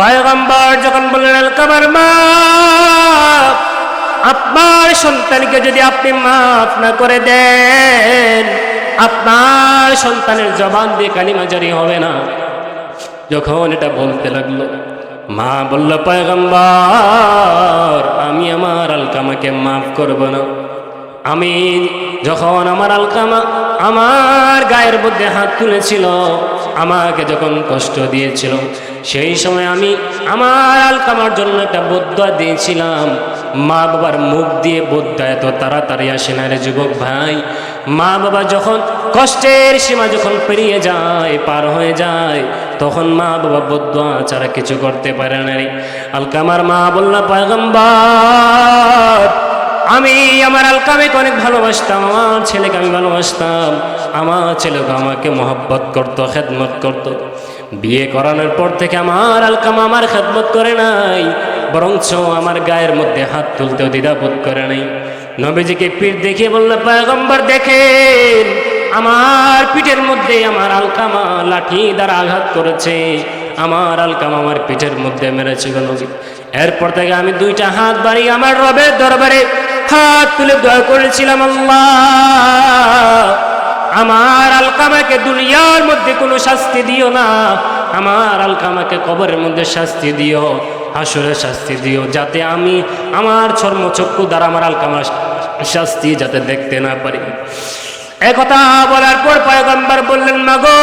পয়গম্বর যখন বললেন আলকামার মা, আপনার সন্তানকে যদি আপনি মাফ না করে দেন, আপনার সন্তানের জবান দিয়ে কালিমা জারি হবে না। যখন এটা বলতে লাগলো, মা বলল, পয়গম্বর আমি আমার আলকামাকে মাফ করব না। আমি যখন আমার আলকামা আমার গায়ের মধ্যে হাত তুলেছিল, আমাকে যখন কষ্ট দিয়েছিল, সেই সময় আমি আমার আলকামার জন্য একটা বদ্দুয়া দিয়েছিলাম। মা বাবার মুখ দিয়ে বদ্দুয়া এত তাড়াতাড়ি আসে না রে যুবক ভাই। মা বাবা যখন কষ্টের সীমা যখন পেরিয়ে যায়, পার হয়ে যায়, তখন মা বাবা বদ্দুয়া ছাড়া কিছু করতে পারে না রে। আলকামার মা বলল, পয়গম্বর আমি আমার আলকামাকে অনেক ভালোবাসতাম, আমার ছেলেকে আমি ভালোবাসতাম, আমার ছেলেকে আমাকে মহব্বত করতো, খেদমত করতো। বিয়ে করানোর পর থেকে আমার আলকামা আমার খেদমত করে নাই, বরঞ্চ আমার গায়ের মধ্যে হাত তুলতেও দ্বিধাবোধ করে নাই। নবীজিকে পিঠ দেখিয়ে বলল, পয়গম্বর দেখেন আমার পিঠের মধ্যে আমার আলকামা লাঠি দ্বারা আঘাত করেছে, আমার আলকামা আমার পিঠের মধ্যে মেরেছে গো নবী। এরপর থেকে আমি দুইটা হাত বাড়িয়ে আমার রবের দরবারে হাত তুলে দোয়া করেছিলাম, আল্লাহ আমার আলকামাকে দুনিয়ার মধ্যে কোনো শাস্তি দিও না, আমার আলকামাকে কবরের মধ্যে শাস্তি দিও, হাসরে শাস্তি দিও, যাতে আমি আমার চর্মচক্ষু দ্বারা আমার আলকামার শাস্তি যাতে দেখতে না পারি। একথা বলার পর পয়গম্বর বললেন, মাগো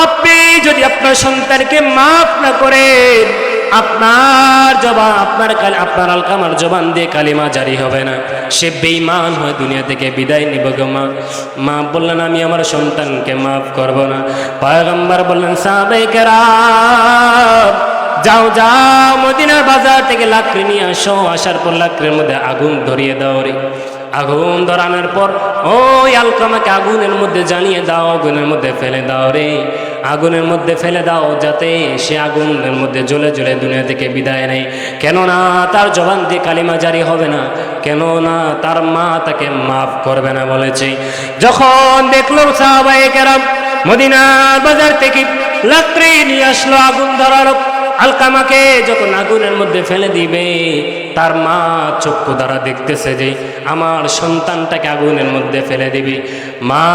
আপনি যদি আপনার সন্তানকে মাফ না করেন, আপনার জবান আপনার আলকামার জবান দিয়ে কালিমা জারি হবে না, সে বেঈমান হয়ে দুনিয়া থেকে বিদায় নিব গো মা। মা বললেন, আমি আমার সন্তানকে মাফ করব না। পয়গম্বর বললেন, সাহাবায়ে কেরাম যাও যাও মদিনার বাজার থেকে লাকড়ি নিয়ে আসো, আসার পর লাকড়ির মধ্যে আগুন ধরিয়ে দাও রে। আগুন ধরানোর পর ওই আলকামাকে আগুনের মধ্যে জ্বালিয়ে দাও, আগুনের মধ্যে ফেলে দাও রে, আগুনের মধ্যে ফেলে দাও, যাতে সে আগুনের মধ্যে জ্বলে জ্বলে দুনিয়া থেকে বিদায় নেয়। কেননা তার জবান দিয়ে কালিমা জারি হবে না, কেননা তার মা তাকে মাফ করবে না বলেছে। যখন দেখলো সাহাবায়ে কেরাম মদিনার বাজার থেকে লাকড়ি নিয়ে আসলো, আগুন ধরালো, আলকামাকে যখন আগুনের মধ্যে ফেলে দিবে, তার মা চক্ষু দ্বারা দেখতেছে যে আমার সন্তানটাকে আগুনের মধ্যে ফেলে দিবে। মা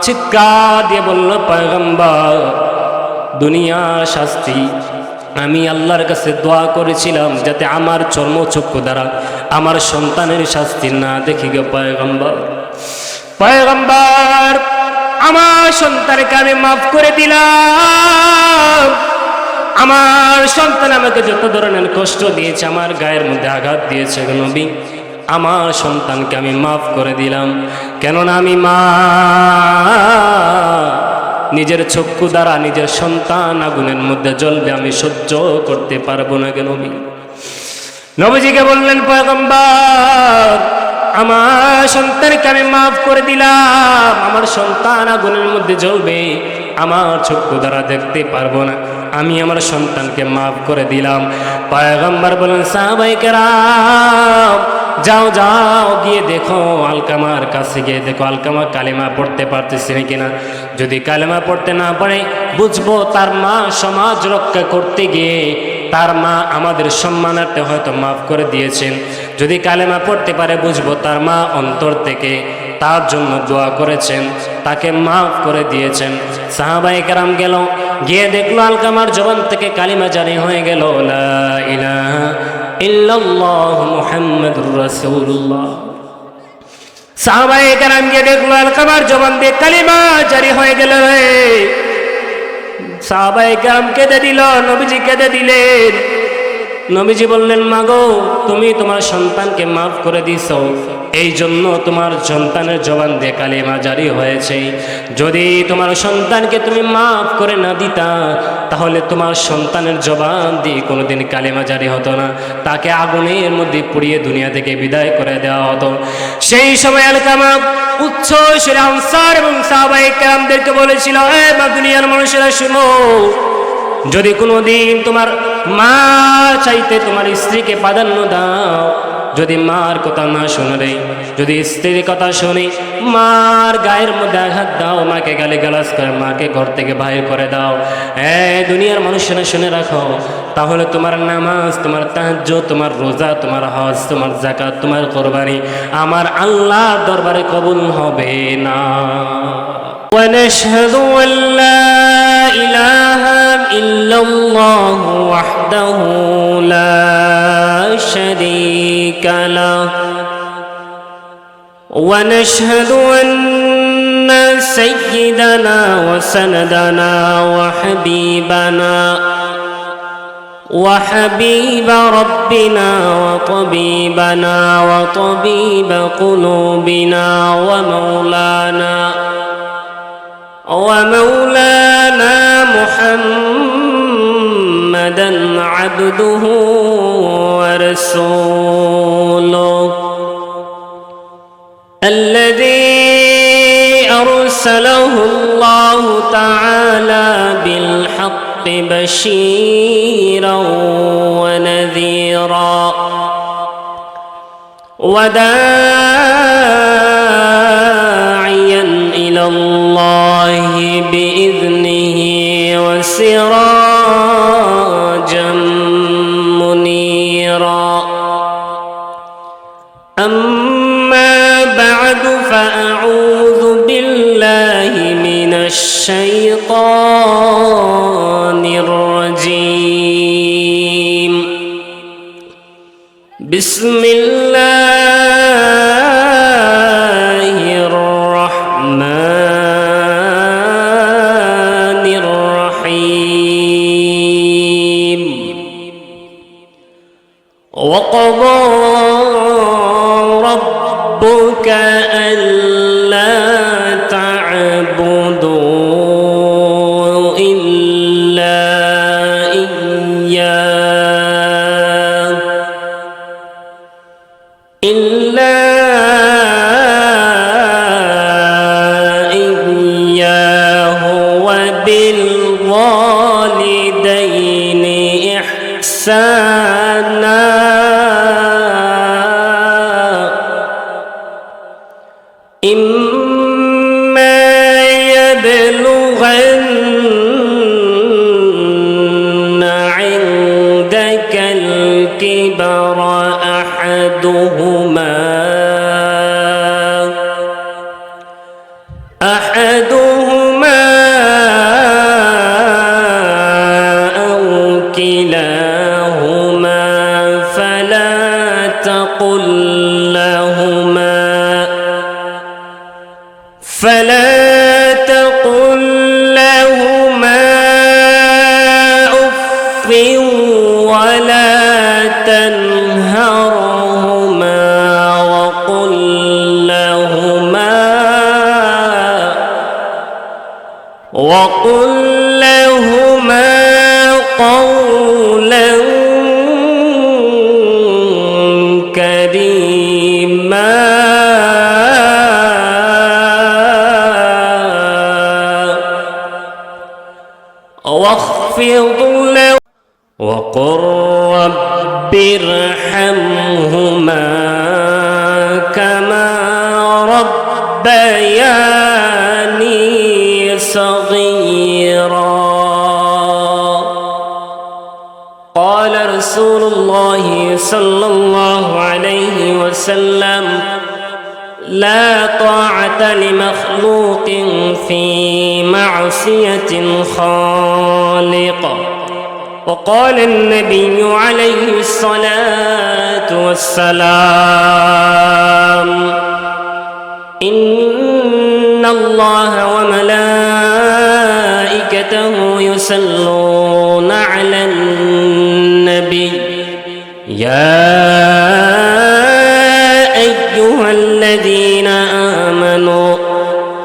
চিৎকার দিয়ে বলল, পয়গম্বর দুনিয়ার শাস্তি আমি আল্লাহর কাছে দোয়া করেছিলাম যাতে আমার চর্মচক্ষু দ্বারা আমার সন্তানের শাস্তি না দেখি গো পয়গম্বর। পয়গম্বর আমার সন্তানকে আমি মাফ করে দিলাম, আমার সন্তান আমাকে যত ধরনের কষ্ট দিয়েছে, আমার গায়ের মধ্যে আঘাত দিয়েছে গো নবী, আমার সন্তানকে আমি মাফ করে দিলাম। কেননা আমি মা নিজের চক্ষু দ্বারা নিজের সন্তান আগুনের মধ্যে জ্বলবে আমি সহ্য করতে পারবো না গো নবী। নবীজিকে বললেন, পয়গম্বর আমার সন্তানকে আমি মাফ করে দিলাম, আমার সন্তান আগুনের মধ্যে জ্বলবে, আমার চক্ষু দ্বারা দেখতে পারবো না, আমি আমার সন্তানকে মাফ করে দিলাম। পয়গম্বর বলেন, সাহাবায়ে কেরাম যাও যাও গিয়ে দেখো, আলকামার কাছে গিয়ে দেখো আলকামা কালেমা পড়তে পারতেছে কিনা। যদি কালেমা পড়তে না পারে, বুঝবো তার মা সমাজ রক্ষা করতে গিয়ে তার মা আমাদের সম্মানার্থে হয়তো মাফ করে দিয়েছেন। যদি কালেমা পড়তে পারে, বুঝবো তার মা অন্তর থেকে তার জন্য দোয়া করেছেন, তাকে মাফ করে দিয়েছেন। সাহাবায়ে কেরাম গেল, গিয়ে দেখলো আলকামার জবান থেকে কালিমা জারি হয়ে গেল, লা ইলাহা ইল্লাল্লাহ মুহাম্মাদুর রাসূলুল্লাহ। সাহাবায়ে কেরাম গিয়ে দেখলো আলকামার জবান দিয়ে কালিমা জারি হয়ে গেল। সাহাবায়ে কেরাম কেঁদে দিল, নবীজি কেঁদে দিলেন। নবীজি বললেন, মাগো তুমি তোমার সন্তানকে মাফ করে দিছো, এই জন্য তোমার সন্তানের জবান দিয়ে কালিমা জারি হয়েছে। যদি তোমার সন্তানকে তুমি মাফ করে না দিতা, তাহলে তোমার সন্তানের জবান দিয়ে কোনোদিন কালিমা জারি হতো না, তাকে আগুনের মধ্যে পুড়িয়ে দুনিয়া থেকে বিদায় করে দেওয়া হতো। সেই সময় আলকামা উচ্চ সুরে আনসার এবং সাহাবায়ে কেরামদেরকে বলেছিল, এ মা দুনিয়ার মানুষেরা শুনো, যদি কোনোদিন তোমার মা চাইতে তোমার স্ত্রীকে প্রাধান্য দাও, যদি মার কথা না শুনে রে, যদি স্ত্রীর কথা শুনি, মার গায়ের মধ্যে আঘাত দাও, মাকে গালিগালাজ করে মাকে ঘর থেকে বাহির করে দাও, দুনিয়ার মানুষেরা শুনে রাখো, তাহলে তোমার নামাজ, তোমার তাহাজ্জুদ, তোমার রোজা, তোমার হজ, তোমার যাকাত, তোমার কুরবানি আমার আল্লাহর দরবারে কবুল হবে না। ونشهد أن لا إله إلا الله وحده لا شريك له ونشهد أن سيدنا وسندنا وحبيب ربنا وطبيبنا وطبيب قلوبنا ومولانا محمدا عبده ورسوله الذي أرسله الله تعالى بالحق بشيرا ونذيرا وداعيا إلى الله بإذنه وسراجا منيرا. أما بعد فأعوذ بالله من الشيطان الرجيم. بسم الله الرحمن الرحيم. وقضى ربك ألا تعبدوا إلا إياه وبالوالدين إحسانا. إما يبلغن عندك الكبر أحدهما أو كلاهما فلا تقل لهما أف ولا تنهرهما وقل لهما قولا كريما. واخفض له وقل رب ارحمهما كما ربياني صغيرا. قال رسول الله صلى الله عليه وسلم: لا طاعة لمخلوق في معصية الخالق. وقال النبي عليه الصلاة والسلام: إن الله وملائكته يصلون على النبي يا أيها الذين آمنوا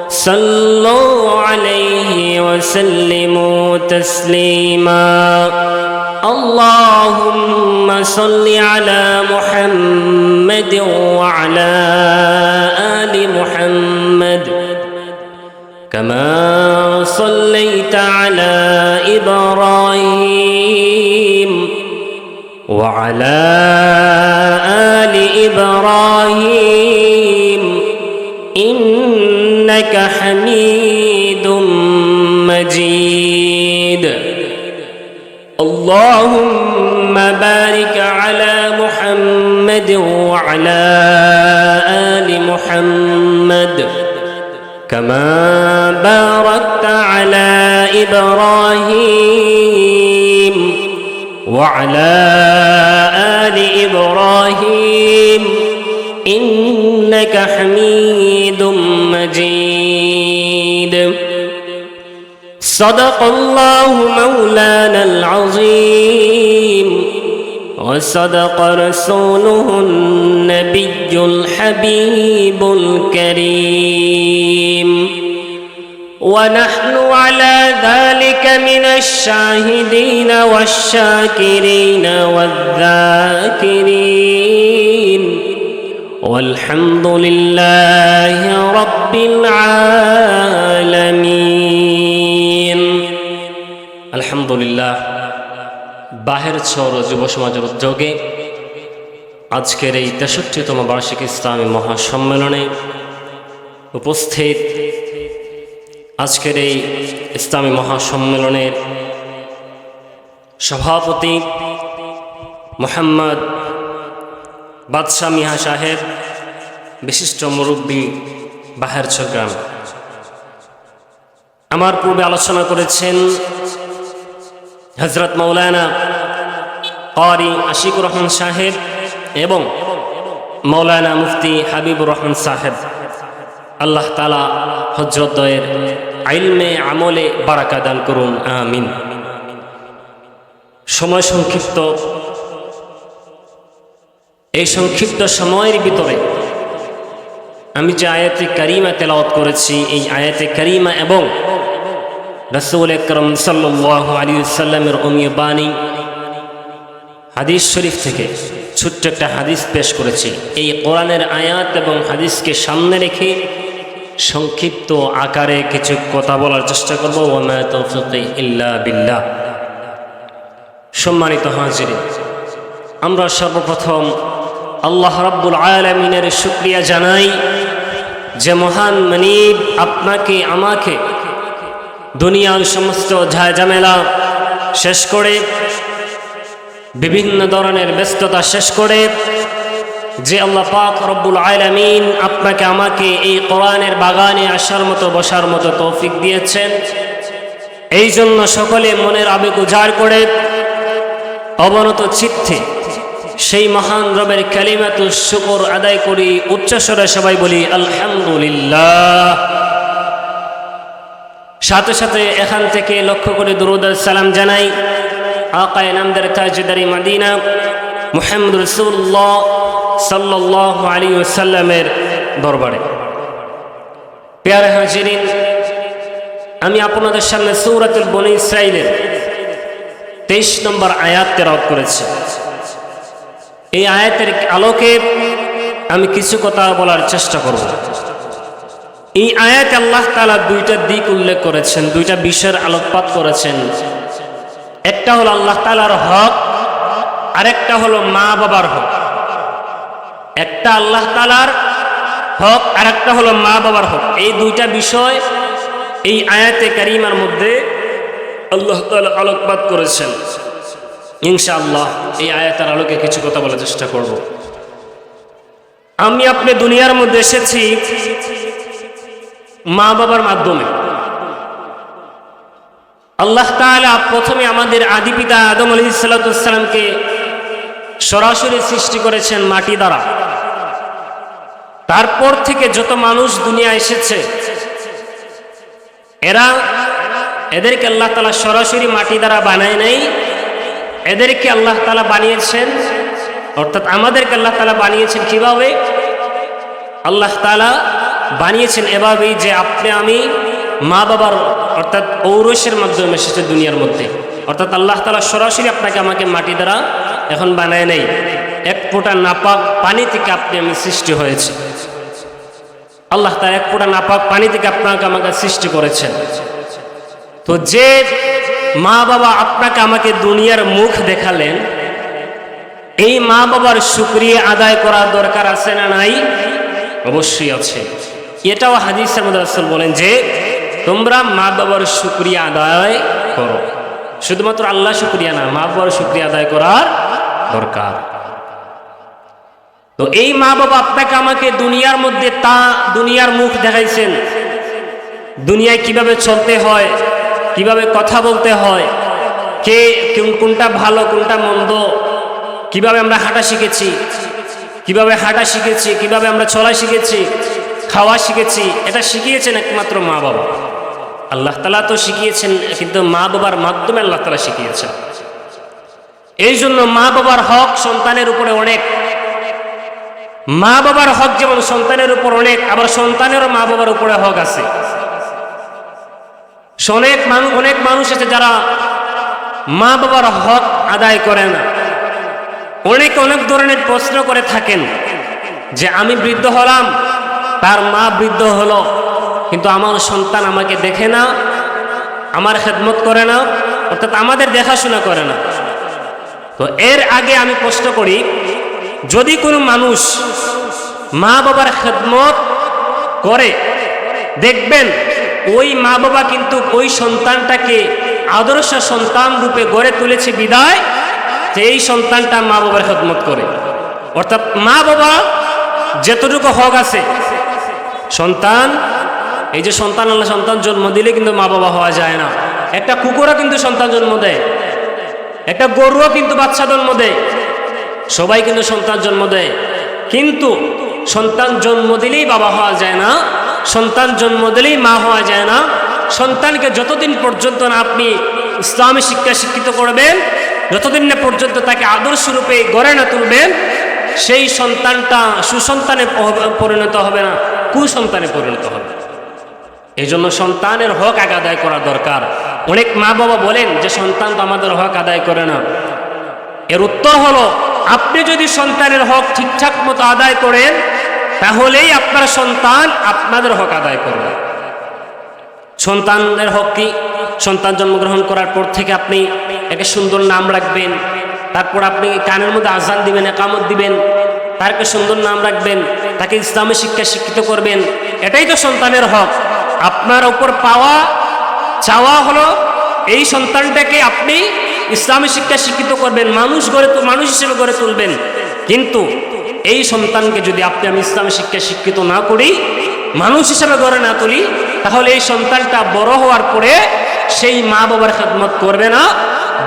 صلوا عليه وسلموا تسليما. اللهم صل على محمد وعلى آل محمد كما صليت على إبراهيم وعلى آل إبراهيم إنك حميد مجيد اللهم بارك على محمد وعلى آل محمد كما باركت على إبراهيم وعلى آل إبراهيم إنك حميد مجيد صدق الله مولانا العظيم وصدق رسوله النبي الحبيب الكريم ونحن على ذلك من الشاهدين والشاكرين والذاكرين والحمد لله رب العالمين الحمد لله বাহের ছড় যুব সমাজের উদ্যোগে আজকের এই ৬৩তম বার্ষিক ইসলামী মহাসম্মেলনে উপস্থিত আজকের এই ইসলামী মহাসম্মেলনের সভাপতি মোহাম্মদ বাদশাহ মিয়া সাহেব, বিশিষ্ট মুরব্বী বাহের গ্রাম। আমার পূর্বে আলোচনা করেছেন হযরত মাওলানা কারি আশিকুর রহমান সাহেব এবং মাওলানা মুফতি হাবিবুর রহমান সাহেব। আল্লাহ তাআলা হযরতদের ইলমে আমলে বারাকা দান করুন, আমিন। সময় সংক্ষিপ্ত, এই সংক্ষিপ্ত সময়ের ভিতরে আমি যে আয়াতে কারিমা তেলাওয়াত করেছি, এই আয়াতে কারিমা এবং রাসূল আকরাম সাল্লাল্লাহু আলাইহি ওয়াসাল্লামের অমীয় বাণী হাদিস শরীফ থেকে ছোট্ট একটা হাদিস পেশ করেছি। এই কোরআনের আয়াত এবং হাদিসকে সামনে রেখে সংক্ষিপ্ত আকারে কিছু কথা বলার চেষ্টা করব। ওয়া মা তাওফীকি ইল্লা বিল্লাহ। সম্মানিত হাজিরিন, আমরা সর্বপ্রথম আল্লাহ রাব্বুল আলামিনের শুকরিয়া জানাই যে মহান মানিব আপনাকে আমাকে দুনিয়ার সমস্ত ঝামেলা শেষ করে, বিভিন্ন ধরনের ব্যস্ততা শেষ করে, যে আল্লাহ পাক রব্বুল আলামিন আপনাকে আমাকে এই কোরআনের বাগানে আসার মতো বসার মতো তৌফিক দিয়েছেন, এই জন্য সকলে মনের আবেগ উজাড় করে অবনত চিত্তে সেই মহান রবের কালিমাতুশ শুকর আদায় করি। উচ্চস্বরে সবাই বলি আলহামদুলিল্লাহ। সাথে সাথে এখান থেকে লক্ষ্য করে দুরূদ ও সালাম জানাই আকায়ে নামদার তাজদারি মদিনা মুহাম্মদ রাসূলুল্লাহ সাল্লাল্লাহু আলাইহি ওয়াসাল্লামের দরবারে। প্রিয় হাজিরিন, আমি আপনাদের সামনে সূরাতুল বনী ইসরাঈলের 23 নম্বর আয়াত তেলাওয়াত করেছি। এই আয়াতের আলোকে আমি কিছু কথা বলার চেষ্টা করব। এই আয়াতে আল্লাহ তাআলা দুইটা দিক উল্লেখ করেছেন, দুইটা বিষয়ের আলোকপাত করেছেন। একটা হলো আল্লাহ তাআলার হক, আরেকটা হলো মা বাবার হক। একটা আল্লাহ তাআলার হক, আরেকটা হলো মা বাবার হক। এই দুইটা বিষয় এই আয়াতে কারিমার মধ্যে আল্লাহ তাআলা আলোকপাত করেছেন। ইনশাআল্লাহ এই আয়াতের আলোকে কিছু কথা বলার চেষ্টা করব। আমি আপনি দুনিয়ার মধ্যে এসেছি মা বাবার মাধ্যমে। আল্লাহ তাআলা প্রথমে আমাদের আদি পিতা আদম আলাইহিস সালামকে সরাসরি সৃষ্টি করেছেন মাটি দ্বারা। তারপর থেকে যত মানুষ দুনিয়া এসেছে এদেরকে আল্লাহ তাআলা সরাসরি মাটি দ্বারা বানায় নাই, এদেরকে আল্লাহ তাআলা বানিয়েছেন, অর্থাৎ আমাদেরকে আল্লাহ তাআলা বানিয়েছেন কিভাবে? আল্লাহ তাআলা বানিয়েছেন এভাবেই যে আপনি আমি মা বাবার অর্থাৎ ঔরসের মাধ্যমে এসেছে দুনিয়ার মধ্যে। অর্থাৎ আল্লাহ তাআলা সরাসরি আপনাকে আমাকে মাটি দ্বারা এখন বানায় নাই, এক ফোঁটা নাপাক পানি থেকে আপনি আমি সৃষ্টি হয়েছে। আল্লাহ তাআলা এক ফোঁটা নাপাক পানি থেকে আপনাকে আমাকে সৃষ্টি করেছেন। তো যে মা বাবা আপনাকে আমাকে দুনিয়ার মুখ দেখালেন, এই মা বাবার শুকরিয়া আদায় করার দরকার আছে না নাই? অবশ্যই আছে। এটাও হাদিসের মধ্যে রাসূল বলেন যে তোমরা মা বাবার শুকরিয়া আদায় করো। শুধুমাত্র আল্লাহ শুকরিয়া না, মা বাবার শুকরিয়া আদায় করার দরকার। তো এই মা বাবা আপনাকে আমাকে দুনিয়ার মধ্যে দুনিয়ার মুখ দেখাইছেন, দুনিয়ায় কিভাবে চলতে হয়, কিভাবে কথা বলতে হয়, কে কোনটা ভালো কোনটা মন্দ, কিভাবে আমরা হাঁটা শিখেছি, কিভাবে আমরা চলা শিখেছি, খাওয়া শিখেছি, এটা শিখিয়েছেন একমাত্র মা বাবা। আল্লাহ তাআলা তো শিখিয়েছেন, কিন্তু মা বাবার মাধ্যমে আল্লাহ তাআলা শিখিয়েছেন। এই জন্য মা বাবার হক সন্তানের উপরে অনেক। মা বাবার হক যেমন সন্তানের উপর অনেক, আবার সন্তানেরও মা বাবার উপরে হক আছে। অনেক মানুষ আছে যারা মা বাবার হক আদায় করে না। অনেক ধরনের প্রশ্ন করে থাকেন যে আমি বৃদ্ধ হলাম, তার মা বৃদ্ধ হলো, কিন্তু আমার সন্তান আমাকে দেখে না, আমার খেদমত করে না, অর্থাৎ আমাদের দেখাশোনা করে না। তো এর আগে আমি প্রশ্ন করি, যদি কোনো মানুষ মা বাবার খেদমত করে, দেখবেন ওই মা বাবা কিন্তু ওই সন্তানটাকে আদর্শ সন্তান রূপে গড়ে তুলেছে বিদায় যে এই সন্তানটা মা বাবার খেদমত করে। অর্থাৎ মা বাবা যতটুকু হক আছে সন্তান, এই যে সন্তান, আল্লাহ সন্তান জন্ম দিলে কিন্তু মা বাবা হওয়া যায় না। একটা কুকুরও কিন্তু সন্তান জন্ম দেয়, একটা গরুও কিন্তু বাচ্চা জন্ম দেয়, সবাই কিন্তু সন্তান জন্ম দেয়। কিন্তু সন্তান জন্ম দিলেই বাবা হওয়া যায় না, সন্তান জন্ম দিলেই মা হওয়া যায় না। সন্তানকে যতদিন পর্যন্ত না আপনি ইসলামী শিক্ষা শিক্ষিত করবেন, যতদিন না পর্যন্ত তাকে আদর্শ রূপে গড়ে না তুলবেন, সেই সন্তানটা সুসন্তানে পরিণত হবে না, কুসন্তানে পরিণত হবে। এই জন্য সন্তানের হক আদায় করা দরকার। অনেক মা বাবা বলেন যে সন্তান তো আমাদের হক আদায় করে না। এর উত্তর হলো, আপনি যদি সন্তানের হক ঠিকঠাক মতো আদায় করেন, তাহলেই আপনার সন্তান আপনাদের হক আদায় করবে। সন্তানের হক কি? সন্তান জন্মগ্রহণ করার পর থেকে আপনি একে সুন্দর নাম রাখবেন, তারপর আপনি কানের মধ্যে আজান দিবেন, একামত দিবেন, তাকে সুন্দর নাম রাখবেন, তাকে ইসলামী শিক্ষা শিক্ষিত করবেন। এটাই তো সন্তানের হক। আপনার উপর চাওয়া হলো এই সন্তানটাকে আপনি ইসলামী শিক্ষা শিক্ষিত করবেন, মানুষ হিসেবে গড়ে তুলবেন। কিন্তু এই সন্তানকে যদি আমি ইসলামী শিক্ষা শিক্ষিত না করি, মানুষ হিসেবে গড়ে না তুলি, তাহলে এই সন্তানটা বড় হওয়ার পরে সেই মা বাবার খেদমত করবে না,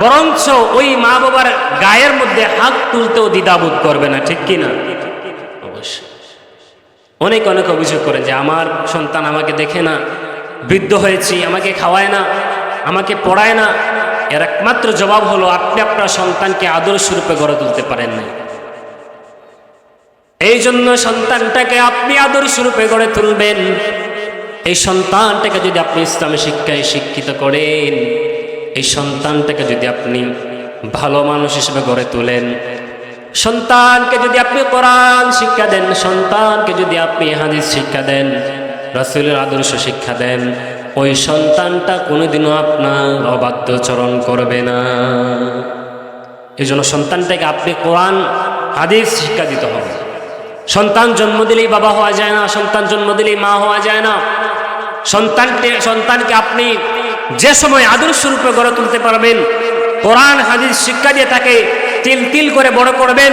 বরঞ্চ ওই মা বাবার গায়ের মধ্যে হাত তুলতেও দ্বিধাবোধ করবে না। ঠিক কি না? অবশ্যই। অনেক অভিযোগ করে যে আমার সন্তান আমাকে দেখে না, বৃদ্ধ হয়েছি, আমাকে খাওয়ায় না, আমাকে পড়ায় না। এর একমাত্র জবাব হলো, আপনি আপনার সন্তানকে আদর্শ রূপে গড়ে তুলতে পারেন না। এই জন্য সন্তানটাকে আপনি আদর্শ রূপে গড়ে তুলবেন। এই সন্তানটাকে যদি আপনি ইসলামী শিক্ষায় শিক্ষিত করেন, এই সন্তানটাকে যদি আপনি ভালো মানুষ হিসেবে গড়ে তোলেন, সন্তানকে যদি আপনি কোরআন শিক্ষা দেন, সন্তানকে যদি আপনি হাদিস শিক্ষা দেন, রাসূলের আদর্শ শিক্ষা দেন, ওই সন্তানটা কোনোদিনও আপনার অবাধ্যচরণ করবে না। এই জন্য সন্তানটাকে আপনি কোরআন হাদিস শিক্ষা দিতে হবে। সন্তান জন্ম দিলেই বাবা হওয়া যায় না, সন্তান জন্ম দিলেই মা হওয়া যায় না। সন্তানকে আপনি যে সময় আদর্শ রূপে গড়ে তুলতে পারবেন, কোরআন হাদিস শিক্ষা দিয়ে তাকে তিল তিল করে বড় করবেন,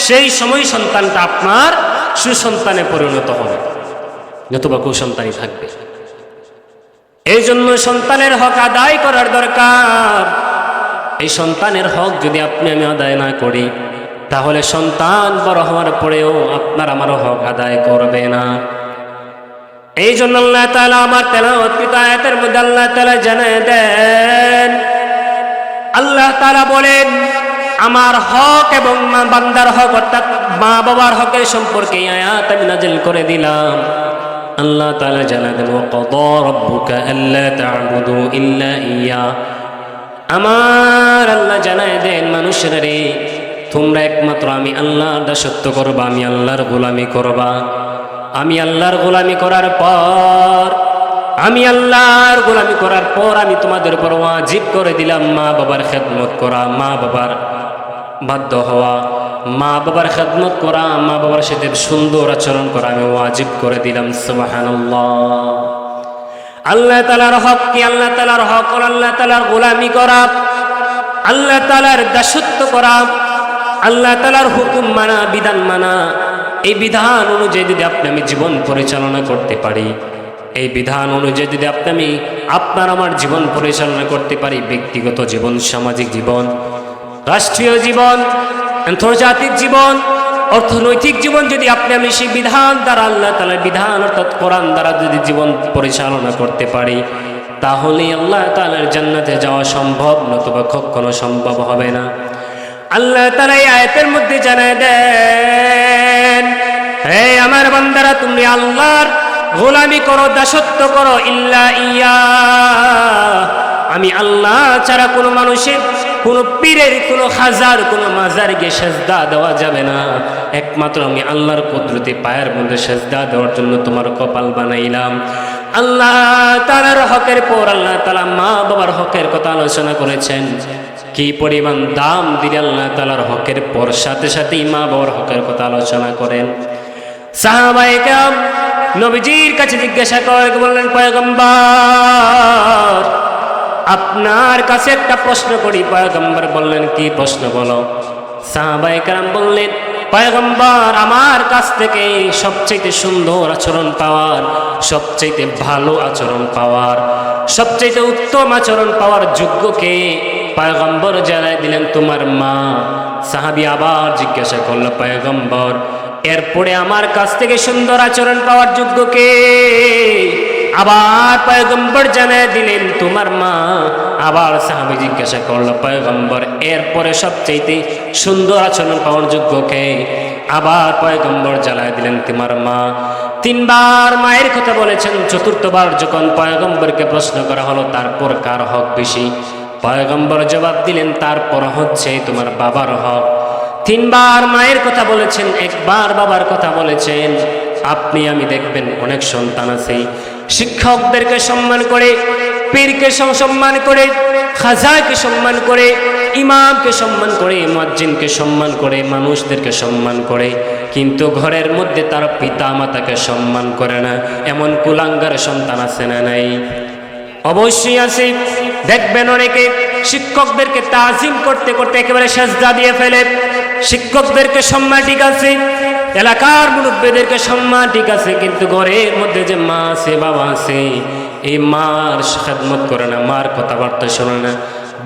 সেই সময় সন্তানটা আপনার সুসন্তানে পরিণত হবে, নতুবা কুসন্তানই থাকবে। এই জন্য সন্তানের হক আদায় করার দরকার। এই সন্তানের হক যদি আমি আদায় না করি, তাহলে সন্তান বড় হওয়ার পরেও আপনার আমারও হক আদায় করবে না। এই জন্য আল্লাহ তাআলা আমার তেলাওয়াতকৃত আয়াতের মধ্যে আল্লাহ তাআলা জানিয়ে দেন, আল্লাহ তাআলা বলেন, আমার হক এবং বান্দার হক অর্থাৎ মা বাবার হকের সম্পর্কে আয়াত আমি নাযিল করে দিলাম। আল্লাহ তাআলা জানিয়ে দেন, ওয়াকাদা রাব্বুকা আল্লা তা'বুদু ইল্লা ইয়্যা। আমার আল্লাহ জানিয়ে দেন, মানুষেরা রে, তোমরা একমাত্র আমি আল্লাহর দাসত্ব করবা, আমি আল্লাহর গোলামি করবা। আমি আল্লাহর গোলামি করার পর আমি তোমাদের উপর ওয়াজিব করে দিলাম মা বাবার খেদমত করা, মা বাবার বাধ্য হওয়া, মা বাবার খেদমত করা, মা বাবার সাথে সুন্দর আচরণ করা আমি ওয়াজিব করে দিলাম। সুবহানাল্লাহ। আল্লাহ তাআলার হক কি? আল্লাহ তাআলার হক হলো আল্লাহ তাআলার গোলামি করা, আল্লাহ তাআলার দাসত্ব করা, আল্লাহ তাআলার হুকুম মানা, বিধান মানা। এই বিধান অনুযায়ী যদি আপনি আমি জীবন পরিচালনা করতে পারি, এই বিধান অনুযায়ী যদি আপনি আপনার আমার জীবন পরিচালনা করতে পারি, ব্যক্তিগত জীবন, সামাজিক জীবন, রাষ্ট্রীয় জীবন, আন্তর্জাতিক জীবন, অর্থনৈতিক জীবন, যদি আপনি আমি সেই বিধান দ্বারা, আল্লাহ তাআলার বিধান অর্থাৎ কোরআন দ্বারা যদি জীবন পরিচালনা করতে পারি, তাহলে আল্লাহ তাআলার জান্নাতে যাওয়া সম্ভব, নতুবা কখনো সম্ভব হবে না। আল্লাহ তাআলা এই আয়াতের মধ্যে জানায় দেন, হে আমার বান্দারা, তুমি আল্লাহর গোলামি করো, দাসত্ব করো, ইল্লা ইয়া, আমি আল্লাহ ছাড়া কোনো মানুষের, কোনো পীরের, কোনো খাজার, কোনো মাজারকে সেজদা দেওয়া যাবে না। একমাত্র আমি আল্লাহর কুদরতি পায়ের মধ্যে সেজদা দেওয়ার জন্য তোমার কপাল বানাইলাম। আল্লাহ তাআলার হকের পর আল্লাহ তাআলা মা বাবার হকের কথা আলোচনা করেছেন। কি পরিমাণ দাম দিলে আল্লাহ তাআলার হকের পর সাথে সাথেই মা বাবার হকের কথা আলোচনা করেন। সাহাবায়ে কেরাম নবীজির কাছে জিজ্ঞাসা করে বললেন, পয়গম্বর, আপনার কাছে একটা প্রশ্ন করি। পয়গম্বর বললেন, কি প্রশ্ন বলো? সাহাবায়ে কেরাম বললেন, পয়গম্বর, আমার কাছ থেকে সবচেয়ে সুন্দর আচরণ পাওয়ার, সবচেয়ে ভালো আচরণ পাওয়ার, সবচেয়ে উত্তম আচরণ পাওয়ার যোগ্য কে? পয়গম্বর জানাই দিলেন, তোমার মা। সাহাবী আবার জিজ্ঞাসা করলো, পয়গম্বর, এরপরে আমার কাছ থেকে সুন্দর আচরণ পাওয়ার যোগ্য কে? আবার পয়গম্বর জানাই দিলেন, তোমার মা। আবার সাহাবী জিজ্ঞাসা করলো, পয়গম্বর, এরপরে সবচেয়ে সুন্দর আচরণ পাওয়ার যোগ্য কে? আবার পয়গম্বর জানাই দিলেন, তোমার মা। তিনবার মায়ের কথা বলেছেন। চতুর্থবার যখন পয়গম্বরকে প্রশ্ন করা হলো, তারপর কার হক বেশি? পয়গম্বর জবাব দিলেন, তারপর হচ্ছে তোমার বাবার হক। তিনবার মায়ের কথা বলেছেন, একবার বাবার কথা বলেছেন। আপনি আমি দেখবেন অনেক সন্তান আছে শিক্ষকদেরকে সম্মান করে, পীরকে সম্মান করে, খাজাকে সম্মান করে, ইমামকে সম্মান করে, মুয়াজ্জিনকে সম্মান করে, মানুষদেরকে সম্মান করে, কিন্তু ঘরের মধ্যে তার পিতা মাতাকে সম্মান করে না। এমন কুলাঙ্গার সন্তান আছে না নাই? অবশ্যই আছে। দেখবেন অনেকে শিক্ষকদেরকে তাজিম করতে করতে একেবারে সেজদা দিয়ে ফেলে। শিক্ষকদেরকে সম্মান ঠিক আছে, এলাকার মুরব্বিদেরকে সম্মান ঠিক আছে, কিন্তু ঘরের মধ্যে যে মা আছে, বাবা আছে, এই মার খেদমত করে না, মার কথাবার্তা শোনে না,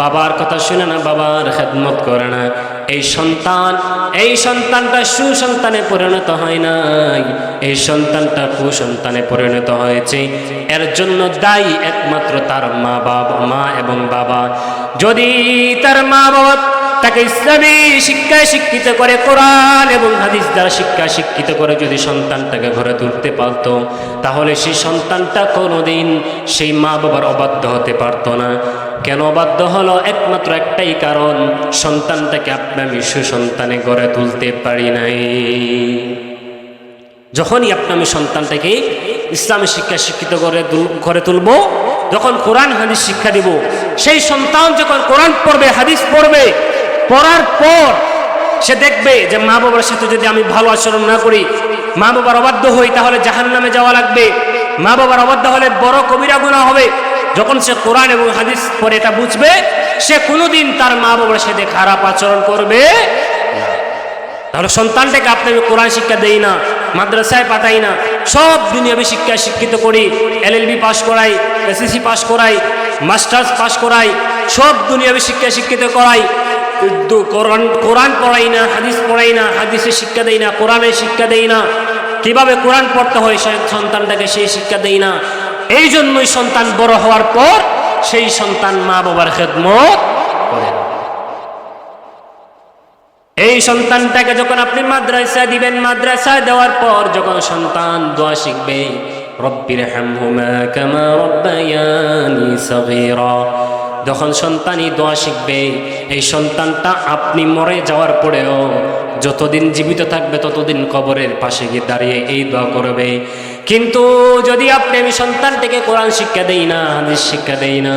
বাবার কথা শুনে না, বাবার খেদমত করে না। এই সন্তানটা সুসন্তানে পরিণত হয় নাই, এই সন্তানটা কুসন্তানে পরিণত হয়েছে। এর জন্য দায়ী একমাত্র তার মা এবং বাবা। যদি তার মা বাবা তাকে ইসলামী শিক্ষায় শিক্ষিত করে, কোরআন এবং হাদিস দ্বারা শিক্ষিত করে যদি সন্তানটাকে ঘরে তুলতে পারত, তাহলে সেই সন্তানটা কোনোদিন সেই মা বাবার অবাধ্য হতে পারত না। কেন অবাধ্য হলো? একমাত্র একটাই কারণ, সন্তানটাকে আমি সুসন্তানে গড়ে তুলতে পারি নাই। যখনই আমি সন্তানটাকে ইসলামী শিক্ষিত করে তুলব, যখন কোরআন হাদিস শিক্ষা দিব, সেই সন্তান যখন কোরআন পড়বে, হাদিস পড়বে, পড়ার পর সে দেখবে যে মা বাবার সাথে যদি আমি ভালো আচরণ না করি, মা বাবার অবাধ্য হই, তাহলে জাহান্নামে যাওয়া লাগবে। মা বাবার অবাধ্য হলে বড় কবিরা গুনাহ হবে। যখন সে কোরআন এবং হাদিস পড়ে এটা বুঝবে, সে কোনোদিন তার মা বাবার সাথে খারাপ আচরণ করবে না। তাহলে সন্তানটাকে আমি কোরআন শিক্ষা দেই না, মাদ্রাসায় পাঠাই না, সব দুনিয়াবী শিক্ষায় শিক্ষিত করি, LLB পাস করাই, SSC পাস করাই, মাস্টার্স পাস করাই, সব দুনিয়াবী শিক্ষায় শিক্ষিত করাই, কিন্তু কোরআন পড়াই না, হাদিস পড়াই না, হাদিসের শিক্ষা দেই না, কোরআনের শিক্ষা দেই না, কিভাবে কোরআন পড়তে হয় সন্তানটাকে সেই শিক্ষা দেই না। এই জন্যই সন্তান বড় হওয়ার পর সেই সন্তান মা বাবার খেদমত করে না। এই সন্তানটাকে যখন আপনি মাদ্রাসায় দিবেন, মাদ্রাসায় দেওয়ার পর যখন সন্তান দোয়া শিখবে, রব্বিরহামহুমা কামা রব্বায়ানি সগীরা, যখন সন্তানই দোয়া শিখবে, এই সন্তানটা আপনি মরে যাওয়ার পরেও যতদিন জীবিত থাকবে ততদিন কবরের পাশে গিয়ে দাঁড়িয়ে এই দোয়া করবে। কিন্তু যদি আমি সন্তানটাকে কোরআন শিক্ষা দেই না, হাদিস শিক্ষা দেই না,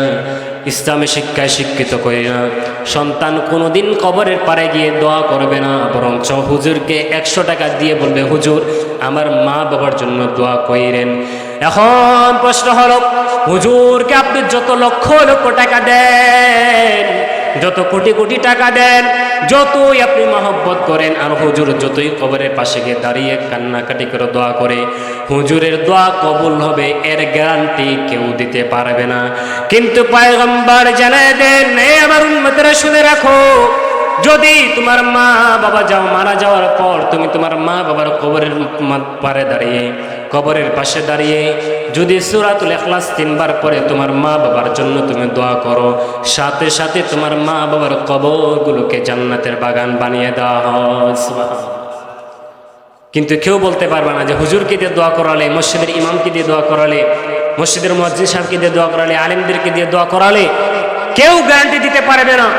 ইসলামী শিক্ষায় শিক্ষিত করি না। সন্তান কোনোদিন কবরের পাড়ে গিয়ে দোয়া করবে না, বরঞ্চ হুজুরকে 100 টাকা দিয়ে বলবে, হুজুর আমার মা বাবার জন্য দোয়া কইরেন। এখন প্রশ্ন হলো, হুজুরকে আপনি যত লক্ষ লক্ষ টাকা দেন, যত কোটি কোটি টাকা দেন, যতই আপনি মহব্বত করেন, আর হুজুর যতই কবরের পাশে গিয়ে দাঁড়িয়ে কান্নাকাটি করে দোয়া করে, হুজুরের দোয়া কবুল হবে এর গ্যারান্টি কেউ দিতে পারবে না। কিন্তু পয়গম্বর জানায় দেন, এ আমার উম্মতেরা শুনে রাখো, যদি তোমার মা বাবা মারা যাওয়ার পর তুমি তোমার মা বাবার কবরের পারে দাঁড়িয়ে, কবরের পাশে দাঁড়িয়ে যদি সূরাতুল ইখলাস 3 বার পরে তোমার মা বাবার জন্য তুমি দোয়া করো, সাথে সাথে তোমার মা বাবার কবরগুলোকে জান্নাতের বাগান বানিয়ে দেওয়া হয়। সুবহানাল্লাহ। কিন্তু কেউ বলতে পারবে না যে হুজুরকে দিয়ে দোয়া করালে, মসজিদের ইমামকে দিয়ে দোয়া করালে, মসজিদের মুয়াজ্জিন সাহেবকে দিয়ে দোয়া করালে, আলেমদেরকে দিয়ে দোয়া করালে কেউ গ্যারান্টি দিতে পারবে না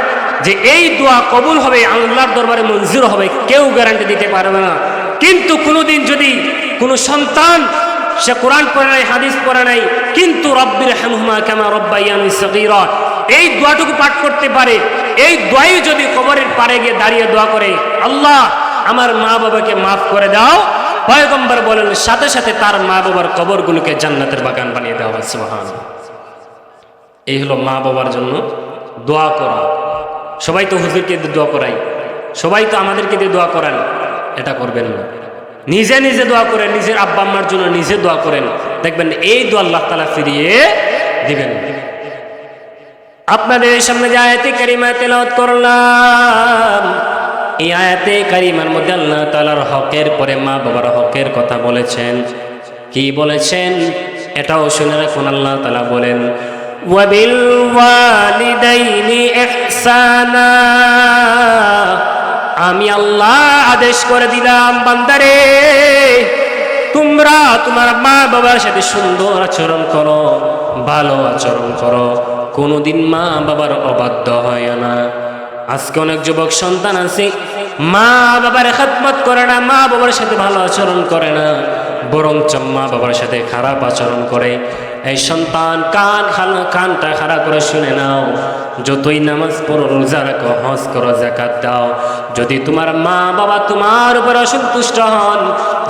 যে এই দোয়া কবুল হবে, আল্লাহর দরবারে মঞ্জুর হবে, কেউ গ্যারান্টি দিতে পারবে না। কিন্তু কোনোদিন যদি কোনো সন্তান সে কোরআন পড়ে নাই, হাদিস পড়ে নাই, কিন্তু রব্বিরহামহুমা কামা রব্বায়ানি সগীরা এই দোয়াটুকু পাঠ করতে পারে, এই দোয়াই যদি কবরের পাড়ে গিয়ে দাঁড়িয়ে দোয়া করে, আল্লাহ আমার মা বাবাকে মাফ করে দাও, পয়গম্বর বলেন সাথে সাথে তার মা বাবার কবরগুলোকে জান্নাতের বাগান বানিয়ে দেওয়া হয়। সুবহানাল্লাহ। এই হলো মা বাবার জন্য দোয়া করা। সবাই তো হুজুরকে দিয়ে দোয়া করাই, সবাই তো আমাদেরকে দিয়ে দোয়া করান, এটা করবেন না। নিজে নিজে দোয়া করেন, নিজের আব্বা আম্মার জন্য নিজে দোয়া করেন, দেখবেন এই দোয়া আল্লাহ তাআলা ফিরিয়ে দিবেন। আপনাদের সামনে যে আয়াতে কারিমা তেলাওয়াত করলাম, এই আয়াতে কারিমার মধ্যে আল্লাহ তাআলার হকের পরে মা বাবার হকের কথা বলেছেন। কি বলেছেন এটাও শুনে রাখুন। আল্লাহ তাআলা বলেন, ওয়াবিল ওয়ালিদাইনি ইহসানা, আমি আল্লাহ আদেশ করে দিলাম বান্দারে, তোমরা তোমার মা বাবার সাথে সুন্দর আচরণ করো, ভালো আচরণ করো, কোনোদিন মা বাবার অবাধ্য হয় না। আজকে অনেক যুবক সন্তান আছে মা বাবার খেদমত করে না, মা বাবার সাথে ভালো আচরণ করে না, বরঞ্চ মা বাবার সাথে খারাপ আচরণ করে। এই সন্তান কানটা খারাপ করে শুনে নাও, যতই নামাজ পড়ো, রোজা রাখো, হজ করো, যাকাত দাও, যদি তোমার মা বাবা তোমার উপরে অসন্তুষ্ট হন,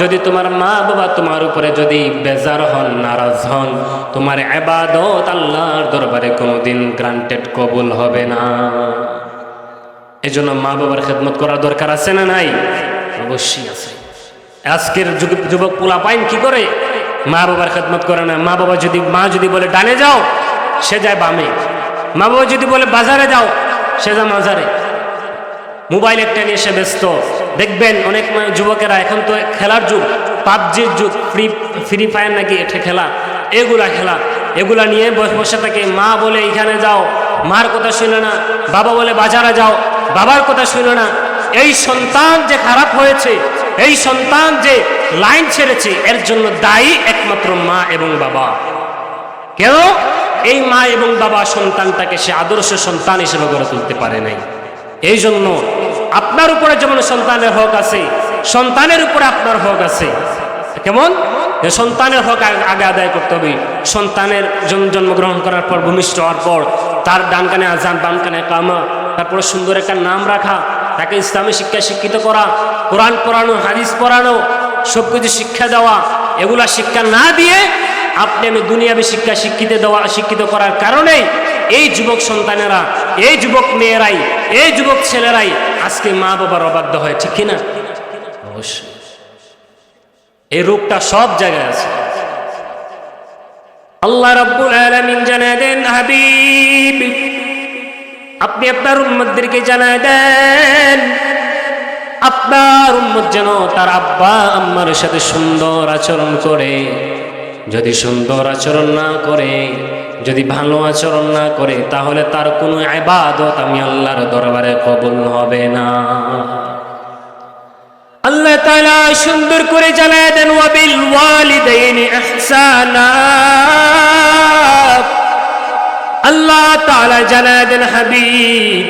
যদি তোমার মা বাবা তোমার উপরে যদি বেজার হন, নারাজ হন, তোমার ইবাদত আল্লাহর দরবারে কোনোদিন গ্রান্টেড কবুল হবে না। এজন্য মা বাবার খেদমত করার দরকার আছে না নাই? অবশ্যই আছে। আজকের যুবক পোলাপাইন কি করে? মা বাবার খেদমত করে না। মা যদি বলে ডানে যাও, সে যায় বামে। মা বাবা যদি বলে বাজারে যাও, সে যায় মাজারে। মোবাইল একটা নিয়ে সে ব্যস্ত। দেখবেন অনেক যুবকেরা, এখন তো খেলার যুগ, পাবজির যুগ, ফ্রি ফায়ার নাকি এটা খেলা, এগুলা নিয়ে বসে থাকে। মা বলে এখানে যাও, মার কথা শুনে না। বাবা বলে বাজারে যাও, বাবার কথা শুনে না। এই সন্তান যে খারাপ হয়েছে, এই সন্তান যে লাইন ছেড়েছে, এর জন্য দায়ী একমাত্র মা এবং বাবা। কেন? এই মা এবং বাবা সন্তানটাকে সে আদর্শ সন্তান হিসেবে গড়ে তুলতে পারে নাই। এই জন্য আপনার উপরে যেমন সন্তানের হক আছে, সন্তানের উপরে আপনার হক আছে। কেমন? সন্তানের হক আগে আদায় করতে হবে। সন্তানের জন্মগ্রহণ করার পর, ভূমিষ্ঠ হওয়ার পর তার ডান কানে আজান, বাম কানে কামা, তারপরে সুন্দর একটা নাম রাখা, তাকে ইসলামী শিক্ষায় শিক্ষিত করা, কোরআন পড়ানো, হাদিস পড়ানো, সবকিছু শিক্ষা দেওয়া। এগুলা শিক্ষা না দিয়ে আপনি আমি দুনিয়াবী শিক্ষা শিক্ষিত করার কারণে এই যুবক সন্তানেরা, এই যুবক মেয়েরাই, এই যুবক ছেলেরাই আজকে মা বাবার অবাধ্য হয়। ঠিক কিনা? অবশ্যই এই রোগটা সব জায়গায় আছে। আল্লাহ রাব্বুল আলামিন জানায় দেন, হাবিব আপনি আপনার উম্মতদেরকে জানায় দেন, আপনার উম্মত যেন তার আব্বা আম্মার সাথে সুন্দর আচরণ করে। যদি সুন্দর আচরণ না করে, যদি ভালো আচরণ না করে, তাহলে তার কোনো ইবাদত আমি আল্লাহর দরবারে কবুল হবে না। আল্লাহ তাআলা সুন্দর করে জানায় দেন, ওয়াবিল ওয়ালিদাইনি ইহসানা। আল্লাহ তাআলা জানায় দেন, হাবিব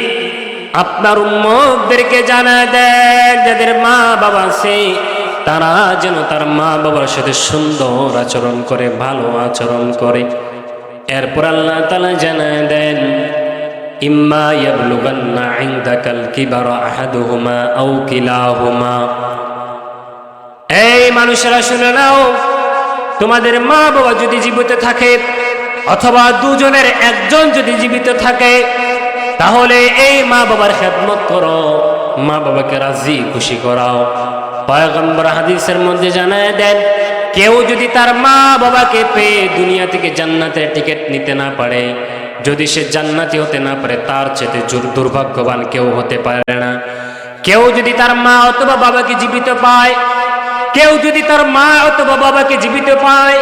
আপনার উম্মতদেরকে জানায় দেন, যাদের মা বাবা আছে তারা যেন তার মা বাবার সাথে সুন্দর আচরণ করে, ভালো আচরণ করে। এরপর আল্লাহ তাআলা জানায় দেন, ইম্মা ইয়াবলুগান্না ইনদাকাল কিবারা আহাদুহুমা আও কিলাহুমা। এই মানুষেরা শুনে নাও, তোমাদের মা বাবা যদি জীবিত থাকে অথবা দুজনের একজন যদি জীবিত থাকে, তাহলে এই মা বাবার খেদমত করো, মা বাবাকে রাজি খুশি করাও। পয়গম্বর হাদিসের মধ্যে জানায় দেন, কেউ যদি তার মা বাবাকে পেয়ে দুনিয়া থেকে জান্নাতের টিকিট নিতে না পারে, যদি সে জান্নাতি হতে না পারে, তার চেয়ে দুর্ভাগ্যবান কেউ হতে পারে না। কেউ যদি তার মা অথবা বাবাকে জীবিত পায়, কেউ যদি তার মা অথবা বাবাকে জীবিত পায়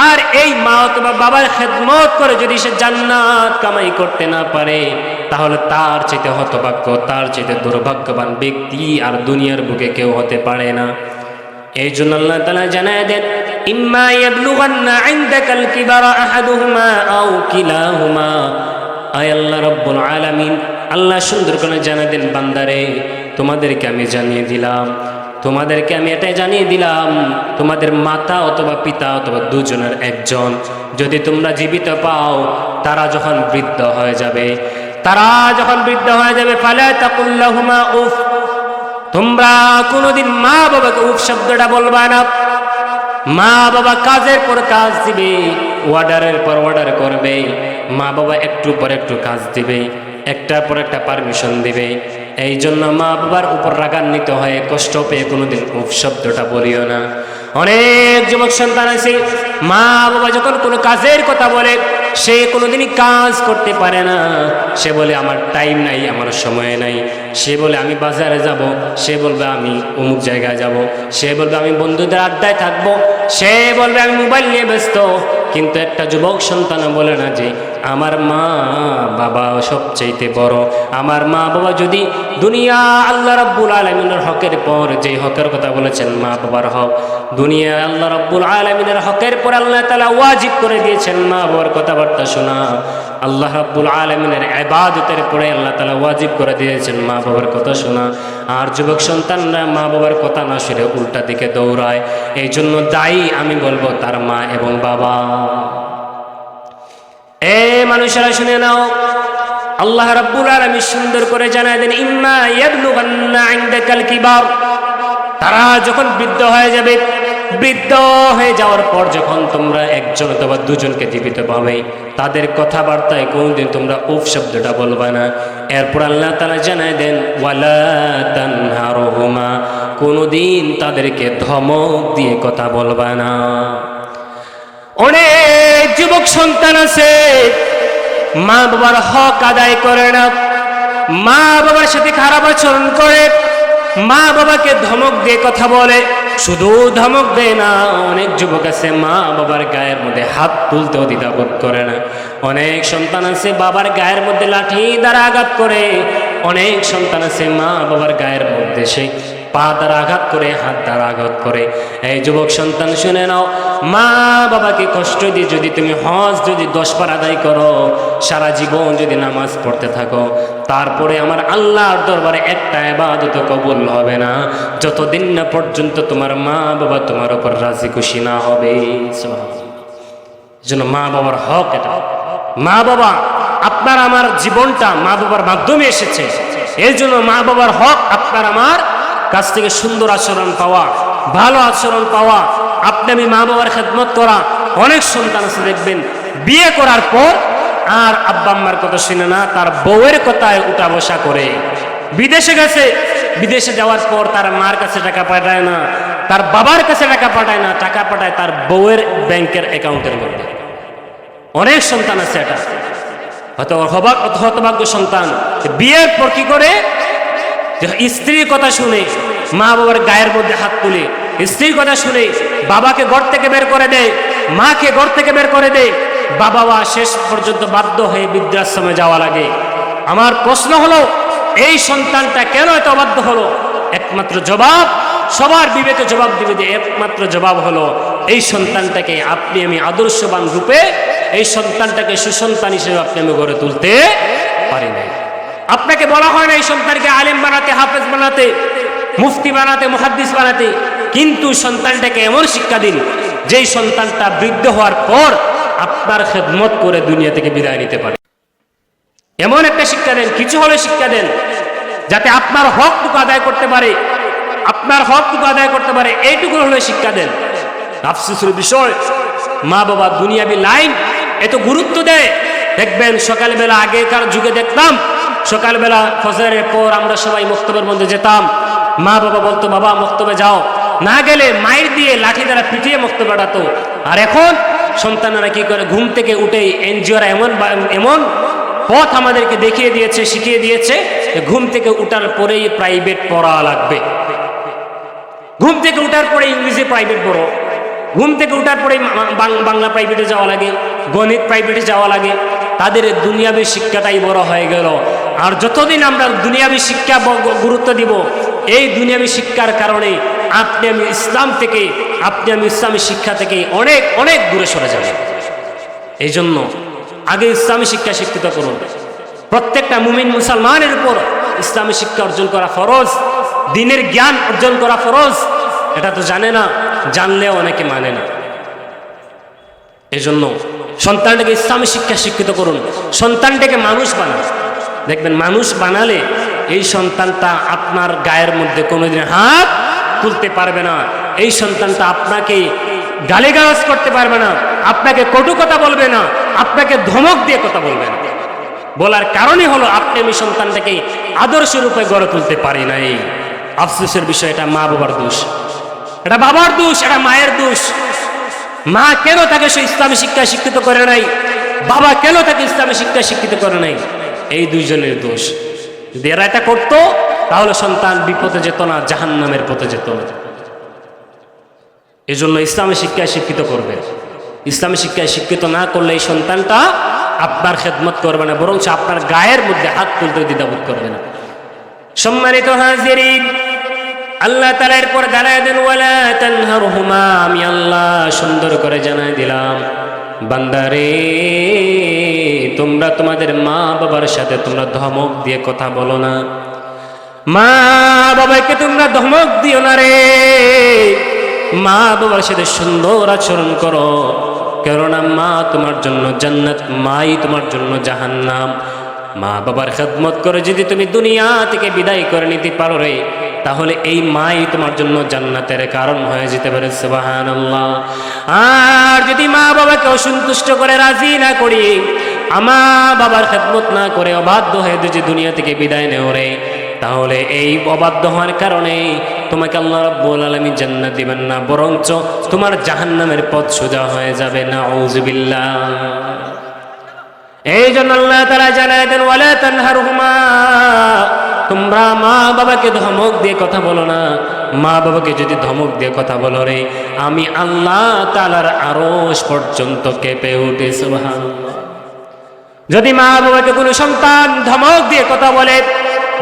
আর এই মা অথবা বাবার খেদমত করে যদি সে জান্নাত কামাই করতে না পারে, তাহলে তার চেয়ে হতভাগ্য, তার চেয়ে দুর্ভাগ্যবান ব্যক্তি আর দুনিয়ার বুকে কেউ হতে পারে না। এই জন্য আল্লাহ তাআলা জানায় দেন, ইম্মা ইয়াবলুগান্না ইনদাকাল কিবারা আহাদুহুমা আও কিলাহুমা। আয় আল্লাহ রাব্বুল আলামিন, আল্লাহ সুন্দর করে জানায় দেন, বান্দারে তোমাদেরকে আমি জানিয়ে দিলাম, তোমাদেরকে আমি এটাই জানিয়ে দিলাম, তোমাদের মাতা অথবা পিতা অথবা দুজনের একজন যদি তোমরা জীবিত পাও, তারা যখন বৃদ্ধ হয়ে যাবে, ফালা তাকুল লাহুমা উফ, তোমরা কোনোদিন মা বাবাকে উফ শব্দটা বলবা না। মা বাবা কাজের পর কাজ দিবে, অর্ডারের পর অর্ডার করবে, মা বাবা একটু পর একটু কাজ দিবে, একটার পর একটা পারমিশন দিবে। এই জন্য মা বাবার উপর রাগান্বিত হয়ে কষ্ট পেয়ে কোনোদিন উফ শব্দটা বলিও না। অনেক যুবক সন্তান আছে, মা বাবা যখন কোনো কাজের কথা বলে, সে কোনোদিনই কাজ করতে পারে না। সে বলে আমার টাইম নাই, আমার সময় নাই। সে বলে আমি বাজারে যাব, সে বলবে আমি অমুক জায়গায় যাব, সে বলবে আমি বন্ধুদের আড্ডায় থাকবো, সে বলবে আমি মোবাইল নিয়ে ব্যস্ত। কিন্তু একটা যুবক সন্তান বলে না যে আমার মা বাবা সবচাইতে বড়। আমার মা বাবা যদি দুনিয়া আল্লাহ রাব্বুল আলামিনের হকের পর, যে হকের কথা বলেছেন মা বাবার হক, দুনিয়া আল্লাহ রাব্বুল আলামিনের হকের পর আল্লাহ তাআলা ওয়াজিব করে দিয়েছেন মা বাবার কথাবার্তা শোনা। আল্লাহ রাব্বুল আলামিনের ইবাদতের পরে আল্লাহ তাআলা ওয়াজিব করে দিয়েছেন মা বাবার কথা শোনা। আর যুবক সন্তানরা মা বাবার কথা না শুনে উল্টা দিকে দৌড়ায়। এই জন্য দায়ী আমি বলবো তার মা এবং বাবা। এ মানুষেরা শুনে নাও, আল্লাহ রাব্বুল আলামিন সুন্দর করে জানায় দেন, ইম্মা ইয়াবলুগান্না ইনদাকাল কিবার, তারা যখন বৃদ্ধ হয়ে যাবে, বৃদ্ধ হয়ে যাওয়ার পর যখন তোমরা একজন অথবা দুজনকে জীবিত পাবে, তাদের কথাবার্তায় কোনোদিন তোমরা উফ শব্দটা বলবা না। এরপর আল্লাহ তাআলা জানায় দেন, ওয়ালা তানহারহুমা, কোনোদিন তাদেরকে ধমক দিয়ে কথা বলবা না। অনেক যুবক সন্তান আছে মা বাবার হক আদায় করে না, মা বাবার সাথে খারাপ আচরণ করে, মা বাবাকে ধমক দিয়ে কথা বলে। শুধু ধমক দেয় না, অনেক যুবক আছে মা বাবার গায়ের মধ্যে হাত তুলতেও দ্বিধাবোধ করে না। অনেক সন্তান আছে বাবার গায়ের মধ্যে লাঠি দ্বারা আঘাত করে। অনেক সন্তান আছে মা বাবার গায়ের মধ্যে সেই পা দ্বারা আঘাত করে, হাত দ্বারা আঘাত করে। এই যুবক সন্তান শুনে নাও, মা বাবাকে কষ্ট দিয়ে যদি তুমি হজ যদি 10 বার আদায় করো, সারা জীবন যদি নামাজ পড়তে থাকো, তারপরে আমার আল্লাহর দরবারে একটা ইবাদত কবুল হবে না, যতদিন না পর্যন্ত তোমার মা বাবা তোমার উপর রাজি খুশি না হবে। জন্য মা বাবার হক এটা। মা বাবা, আপনার আমার জীবনটা মা বাবার মাধ্যমে এসেছে। এই জন্য মা বাবার হক আপনার আমার কাছ থেকে সুন্দর আচরণ পাওয়া, ভালো আচরণ পাওয়া, আপনি আমি মা বাবার খেদমত করা। অনেক সন্তান আছে দেখবেন বিয়ে করার পর আর আব্বা আম্মার কথা শুনে না, তার বউয়ের কথায় উঠা বসা করে। বিদেশে গেছে, বিদেশে যাওয়ার পর তার মার কাছে টাকা পাঠায় না, তার বাবার কাছে টাকা পাঠায় না, টাকা পাঠায় তার বউয়ের ব্যাংকের অ্যাকাউন্টের মধ্যে। অনেক সন্তান আছে এটা। হয়তো হতভাগ্য সন্তান বিয়ের পর কি করে, স্ত্রীর কথা শুনে মা বাবার গায়ের মধ্যে হাত তুলে, স্ত্রীর কথা শুনে বাবাকে ঘর থেকে বের করে দেয়, মাকে ঘর থেকে বের করে দেয়। বাবা শেষ পর্যন্ত বাধ্য হয়ে বৃদ্ধাশ্রমে যাওয়া লাগে। আমার প্রশ্ন হলো, এই সন্তানটা কেন এত বাধ্য হলো? একমাত্র জবাব, সবার বিবেকে জবাব দিবে যে একমাত্র জবাব হলো, এই সন্তানটাকে আপনি আমি আদর্শবান রূপে, এই সন্তানটাকে সুসন্তান হিসেবে আপনি আমি গড়ে তুলতে পারি নাই। আপনাকে বলা হয় না এই সন্তানকে আলেম বানাতে, হাফেজ বানাতে, মুফতি বানাতে, মুহাদ্দিস বানাতে, কিন্তু সন্তানটাকে এমন শিক্ষা দিন যেই সন্তানটা বৃদ্ধ হওয়ার পর আপনার খেদমত করে দুনিয়া থেকে বিদায় নিতে পারে। এমন একটা শিক্ষা দেন, কিছু হলে শিক্ষা দেন, যাতে আপনার হকটুকু আদায় করতে পারে, আপনার হকটুকু আদায় করতে পারে, এইটুকু হলে শিক্ষা দেন। আফসোসের বিষয়, মা বাবা দুনিয়াবি লাইন এত গুরুত্ব দেয়। দেখবেন সকালবেলা আগেকার যুগে দেখতাম, সকালবেলা ফজরের পর আমরা সবাই মক্তবের মধ্যে যেতাম, মা বাবা বলতো বাবা মক্তবে যাও, না গেলে মায়ের দিয়ে লাঠি দ্বারা পিটিয়ে মক্তবে পাঠাতো। আর এখন সন্তানেরা কি করে, ঘুম থেকে উঠেই এনজিওরা এমন পথ আমাদেরকে দেখিয়ে দিয়েছে, শিখিয়ে দিয়েছে, ঘুম থেকে উঠার পরেই প্রাইভেট পড়া লাগবে, ঘুম থেকে উঠার পরে ইংরেজি প্রাইভেট পড়ো, ঘুম থেকে উঠার পরে বাংলা প্রাইভেটে যাওয়া লাগে, গণিত প্রাইভেটে যাওয়া লাগে। তাদের দুনিয়াবী শিক্ষাটাই বড় হয়ে গেল। আর যতদিন আমরা দুনিয়াবী শিক্ষা গুরুত্ব দিব, এই দুনিয়াবী শিক্ষার কারণে আপনি আমি ইসলাম থেকে, আপনি আমি ইসলামী শিক্ষা থেকে অনেক অনেক দূরে সরে যাব। এই জন্য আগে ইসলামী শিক্ষা শিক্ষিত করুন। প্রত্যেকটা মুমিন মুসলমানের উপর ইসলামী শিক্ষা অর্জন করা ফরজ, দ্বীনের জ্ঞান অর্জন করা ফরজ। এটা তো জানে না, জানলেও অনেকে মানে না। এজন্য সন্তানটাকে ইসলামী শিক্ষা শিক্ষিত করুন, সন্তানটাকে মানুষ বানান। দেখবেন মানুষ বানালে এই সন্তানটা আপনার গায়ের মধ্যে কোনোদিন হাত তুলতে পারবে না, এই সন্তানটা আপনাকে গালিগালাজ করতে পারবে না, আপনাকে কটু কথা বলবে না, আপনাকে ধমক দিয়ে কথা বলবে না। বলার কারণই হলো আপনি আমি সন্তানটাকে আদর্শ রূপে গড়ে তুলতে পারি নাই। আফসোসের বিষয়, এটা মা বাবার দোষ, এটা বাবার দোষ, এটা মায়ের দোষ। মা কেন তাকে সে ইসলামী শিক্ষা শিক্ষিত করে নাই, বাবা কেন তাকে ইসলামী শিক্ষা শিক্ষিত করে নাই, এই দুইজনের দোষ। যদি এরা এটা করতো তাহলে সন্তান বিপদে যেত না, জাহান্নামের পথে যেত না। এজন্য ইসলামী শিক্ষায় শিক্ষিত করবে। ইসলামী শিক্ষায় শিক্ষিত না করলে এই সন্তানটা আপনার খেদমত করবে না, বরং আপনার গায়ের মধ্যে হাত তুলতে দ্বিধাবোধ করবে না। সম্মানিত হাজিরিন, আল্লাহ তাআলা এরপর জানায় দেন, ওয়ালা তানহারহুমা, আমি আল্লাহ সুন্দর করে জানায় দিলাম, বান্দারে তোমরা তোমাদের মা বাবার সাথে তোমরা ধমক দিয়ে কথা বলো না, মা বাবাকে তোমরা ধমক দিও না রে, মা বাবার সাথে সুন্দর আচরণ করো, কেননা মা তোমার জন্য জান্নাত, মাই তোমার জন্য জাহান্নাম। মা বাবার খেদমত করে যদি তুমি দুনিয়া থেকে বিদায় করে নিতে পারো রে, তাহলে এই মাই তোমার জন্য জান্নাতের কারণ হয়ে যেতে পারে। সুবহানাল্লাহ। আর যদি মা বাবাকে অসন্তুষ্ট করে রাজি না করি, মা বাবার খেদমত না করে অবাধ্য হয়ে যদি দুনিয়া থেকে বিদায় নেও রে, তাহলে এই অবাধ্য হওয়ার কারণে তোমাকে আল্লাহ রাব্বুল আলামিন জান্নাত দিবেন না, বরঞ্চ তোমার জাহান্নামের পথ সোজা হয়ে যাবে। নাউযুবিল্লাহ। এই জন্য আল্লাহ তাআলা জানায় দেন, ওয়ালা তানহারহুমা, তোমরা মা বাবাকে ধমক দিয়ে কথা বলো না। মা বাবাকে যদি ধমক দিয়ে কথা বলো রে, আমি আল্লাহ তাআলার আরশ পর্যন্ত কেঁপে উঠে। সুবহানাল্লাহ। যদি মা বাবাকে কোনো সন্তান ধমক দিয়ে কথা বলে,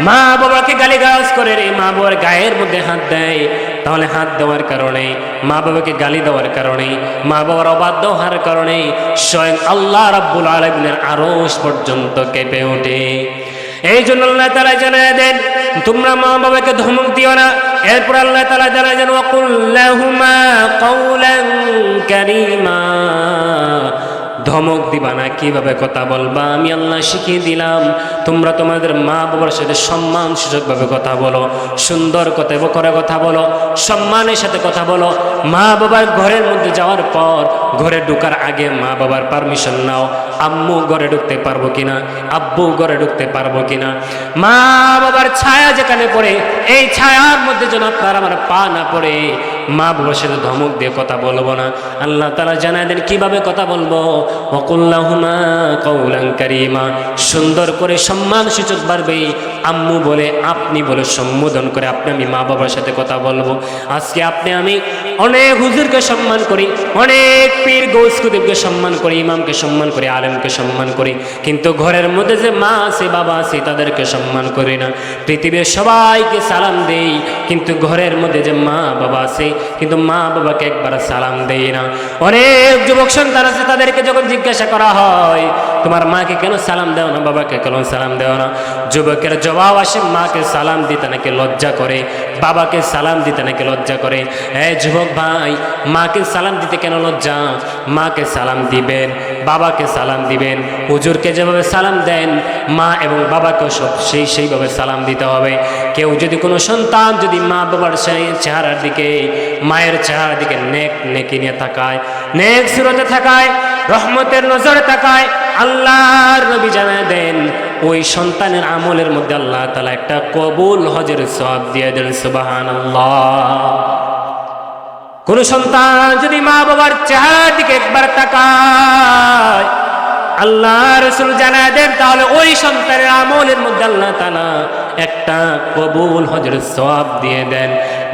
মা বাবাকে গালিগালাজ করে রে, মা বাবার গায়ের মধ্যে হাত দেয়, তাহলে হাত দেওয়ার কারণে, মা বাবাকে গালি দেওয়ার কারণে, মা বাবার অবাধ্য হওয়ার কারণে স্বয়ং আল্লাহ রাব্বুল আলামিনের আরশ পর্যন্ত কেঁপে ওঠে। এই জন্য আল্লাহ তাআলা জানায় দেন, তোমরা মা বাবাকে ধমক দিও না। এরপর আল্লাহ তাআলা জানায় দেন, ওয়াকুল লাহুমা কাওলান কারীমা, ধমক দিবা না, কিভাবে কথা বলবা আমি আল্লাহ শিখিয়ে দিলাম। তোমরা তোমাদের মা বাবার সাথে সম্মান সূচকভাবে কথা বলো, সুন্দর করে কথা বলো, সম্মানের সাথে কথা বলো। মা বাবার ঘরের মধ্যে যাওয়ার পর ঘরে ঢোকার আগে মা বাবার পারমিশন নাও, আম্মু ঘরে ঢুকতে পারবো কিনা, আব্বু ঘরে ঢুকতে পারবো কিনা। মা বাবার ছায়া যেখানে পড়ে, এই ছায়ার মধ্যে যেন আপনার আমার পা না পড়ে। মা বাবার সাথে ধমক দিয়ে কথা বলবো না। আল্লাহ তাআলা জানায় দেন কিভাবে কথা বলবো, ওয়াকুল লাহুমা কাওলান কারীমা, সুন্দর করে সম্মান সূচক বাড়বে, আম্মু বলে আপনি বলে সম্বোধন করে আপনি আমি মা বাবার সাথে কথা বলবো। আজকে আপনি আমি অনেক হুজুরকে সম্মান করি, অনেক পীর গৌস কুতুবকে সম্মান করি, ইমামকে সম্মান করি, আলেমকে সম্মান করি, কিন্তু ঘরের মধ্যে যে মা আছে বাবা আছে তাদেরকে সম্মান করি না। পৃথিবীর সবাইকে সালাম দেই, কিন্তু ঘরের মধ্যে যে মা বাবা আছে কিন্তু মা বাবাকে একবার সালাম দেই না। অনেক যুবক সন্তান আছে, তাদেরকে যখন জিজ্ঞাসা করা হয় তোমার মাকে কেন সালাম দেও না, বাবাকে কেন সালাম দেও না, যুবকের জবাব আসে মাকে সালাম দিতে নাকি লজ্জা করে, বাবাকে সালাম দিতে নাকি লজ্জা করে। যুবক ভাই, মাকে সালাম দিতে কেন লজ্জা? মাকে সালাম দিবেন, বাবাকে সালাম দিবেন, হুজুরকে যেভাবে সালাম দেন মা এবং বাবাকেও সেইভাবে সালাম দিতে হবে। কেউ যদি কোনো সন্তান যদি মা বাবার সেই চেহারার দিকে, মায়ের চেহারার দিকে নেকি নিয়ে তাকায়, নেক সুরতে তাকায়, রহমতের নজরে তাকায়, আল্লাহর নবী জানায় দেন ওই সন্তানের আমলের মধ্যে আল্লাহ তাআলা একটা কবুল হজের সওয়াব দিয়ে দেন। সুবহানাল্লাহ। কোন সন্তান যদি মা বাবার চেহারার দিকে একবার তাকায়, আল্লাহ রাসূল জানায় দেন, তাহলে ওই সন্তানের আমলের মধ্যে আল্লাহ তাআলা একটা কবুল হজের সওয়াব দিয়ে দেন।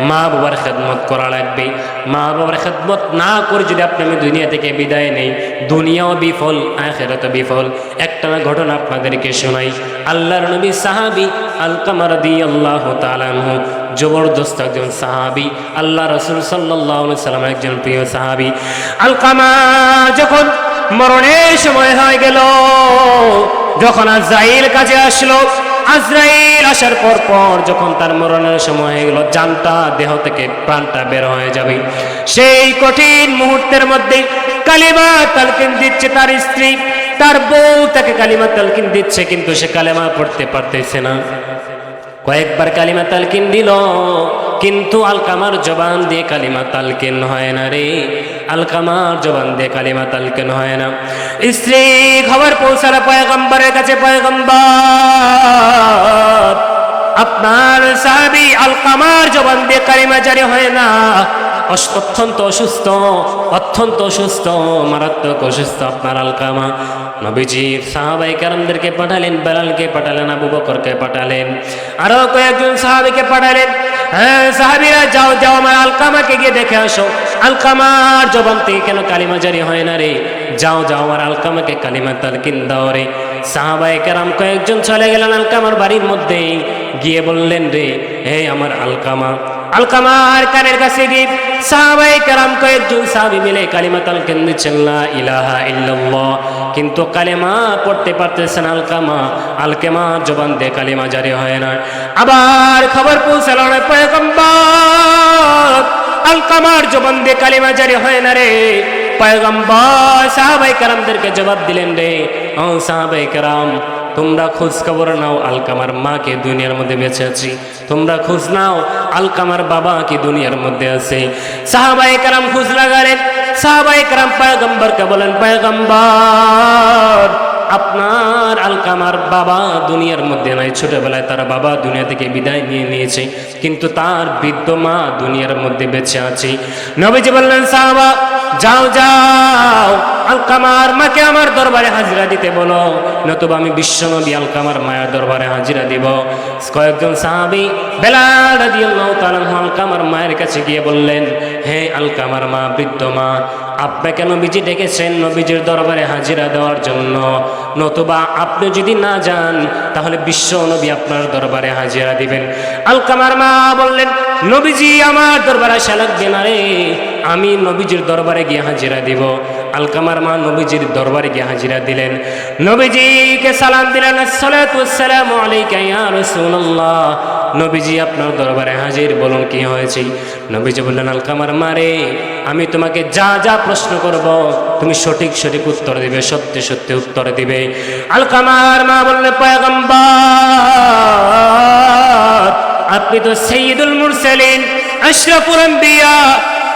মা বাবার খেদমত করা লাগবে। মা বাবার খেদমত না করে যদি আপনি আমি দুনিয়া থেকে বিদায় নেই, দুনিয়াও বিফল, আখিরাতও বিফল। একটা ঘটনা আপনাদেরকে শোনাই। আল্লাহর নবী সাহাবী আলকামা রাদিয়াল্লাহু তাআলা আনহু, জবরদস্ত একজন সাহাবী, আল্লাহ রাসূল সাল্লাল্লাহু আলাইহি সাল্লামের একজন প্রিয় সাহাবী। আলকামা যখন মরণের সময় হয়ে গেল, যখন আজরাইল কাছে আসলো, আজরাইল আসার পর যখন তার মরণের সময় হয়ে গেল, জানটা দেহ থেকে প্রাণটা বের হয়ে যাবে, সেই কঠিন মুহূর্তের মধ্যে কালিমা তালকিন দিচ্ছে তার স্ত্রী, তার বউ তাকে কালিমা তালকিন দিচ্ছে, কিন্তু সে কালিমা পড়তে পারতেছে না। কয়েকবার কালিমা তালকিন দিল, কিন্তু আলকামার জবান দিয়ে কালিমা তালকিন হয় না রে, আলকামার জবান দিয়ে কালিমা তালকিন হয় না। স্ত্রী খবর পৌঁছালো পয়গম্বরের কাছে, পয়গম্বর আপনার সাহাবী আলকামার জবান দিয়ে কালিমা জারি হয় না, অত্যন্ত অসুস্থ, অত্যন্ত অসুস্থ, মারাত্মক অসুস্থ আপনার আলকামা। নবীজি সাহাবায়ে কেরামদেরকে পাঠালেন, বেলালকে পাঠালেন, আবু বকরকে পাঠালেন, আরো কয়েকজন সাহাবীকে পাঠালেন। হ্যাঁ সাহাবীরা, যাও যাও আমার আলকামাকে গিয়ে দেখে আসো, আলকামার জবান থেকে কেন কালিমা জারি হয় না রে, যাও যাও আমার আলকামাকে কালিমা তালকিন দাও রে। সাহাবায়ে কেরাম কয়েকজন চলে গেলেন আলকামার বাড়ির মধ্যে, গিয়ে বললেন রে, হে আমার আলকামা। আলকামার কানের কাছে গিয়ে সাহাবায়ে কেরাম কয়েকজন সাহাবী মিলে কালিমা তালকিন দিচ্ছেন, লা ইলাহা ইল্লাল্লাহ, কিন্তু কালেমা পড়তে পারতেছেন আলকামা, আলকামার জবান দিয়ে কালিমা জারি হয় না। আবার খবর পৌঁছালো পয়গম্বর আলকামার জবান দিয়ে কালিমা জারি হয় না রে। পয়গম্বর সাহাবায়ে কেরামদেরকে জবাব দিলেন, রে ও সাহাবায়ে কেরাম, তোমরা খোঁজ খবর নাও আলকামার মা কি দুনিয়ার মধ্যে বেঁচে আছে, তোমরা খোঁজ নাও আলকামার বাবা কি দুনিয়ার মধ্যে আছে। সাহাবায়ে কেরাম খোঁজ লাগালেন। সাহাবায়ে কেরাম পয়গম্বরকে বলেন, পয়গম্বর আপনার আলকামার বাবা দুনিয়ার মধ্যে নাই, ছোটবেলায় তার বাবা দুনিয়া থেকে বিদায় নিয়ে নিয়েছে, কিন্তু তার বৃদ্ধ মা দুনিয়ার মধ্যে বেঁচে আছে। নবীজি বললেন, সাহাবা যাও যাও আলকামার মাকে আমার দরবারে হাজিরা দিতে বলো, নতুবা আমি বিশ্বনবী আলকামার মায়ের দরবারে হাজিরা দিব। কয়েকজন সাহাবী বেলাল রাদিয়াল্লাহু তাআলা আলকামার মায়ের কাছে গিয়ে বললেন, হে আলকামার মা, বৃদ্ধ মা, আপনাকে নবীজি ডেকেছেন নবীজির দরবারে হাজিরা দেওয়ার জন্য, নতুবা আপনি যদি না যান তাহলে বিশ্ব নবী আপনার দরবারে হাজিরা দিবেন। আলকামার মা বললেন, নবীজি আমার দরবারে আসা লাগবে না রে, আমি নবীজির দরবারে গিয়ে হাজিরা দিব। আলকামার মা নবীজির দরবারে গিয়ে হাজিরা দিলেন, নবীজিকে সালাম দিলেন, আসসালাতু ওয়াসসালামু আলাইকা ইয়া রাসূলুল্লাহ, নবীজি আপনার দরবারে হাজির, বলুন কি হয়েছে। নবীজি বললেন, আলকামার মা রে, আমি তোমাকে যা যা প্রশ্ন করব তুমি সঠিক সঠিক উত্তর দিবে, সত্যি সত্যি উত্তর দিবে। আলকামার মা বললেন, পয়গম্বর আপনি তো সাইয়্যিদুল মুরসালিন, আশরাফুল আম্বিয়া,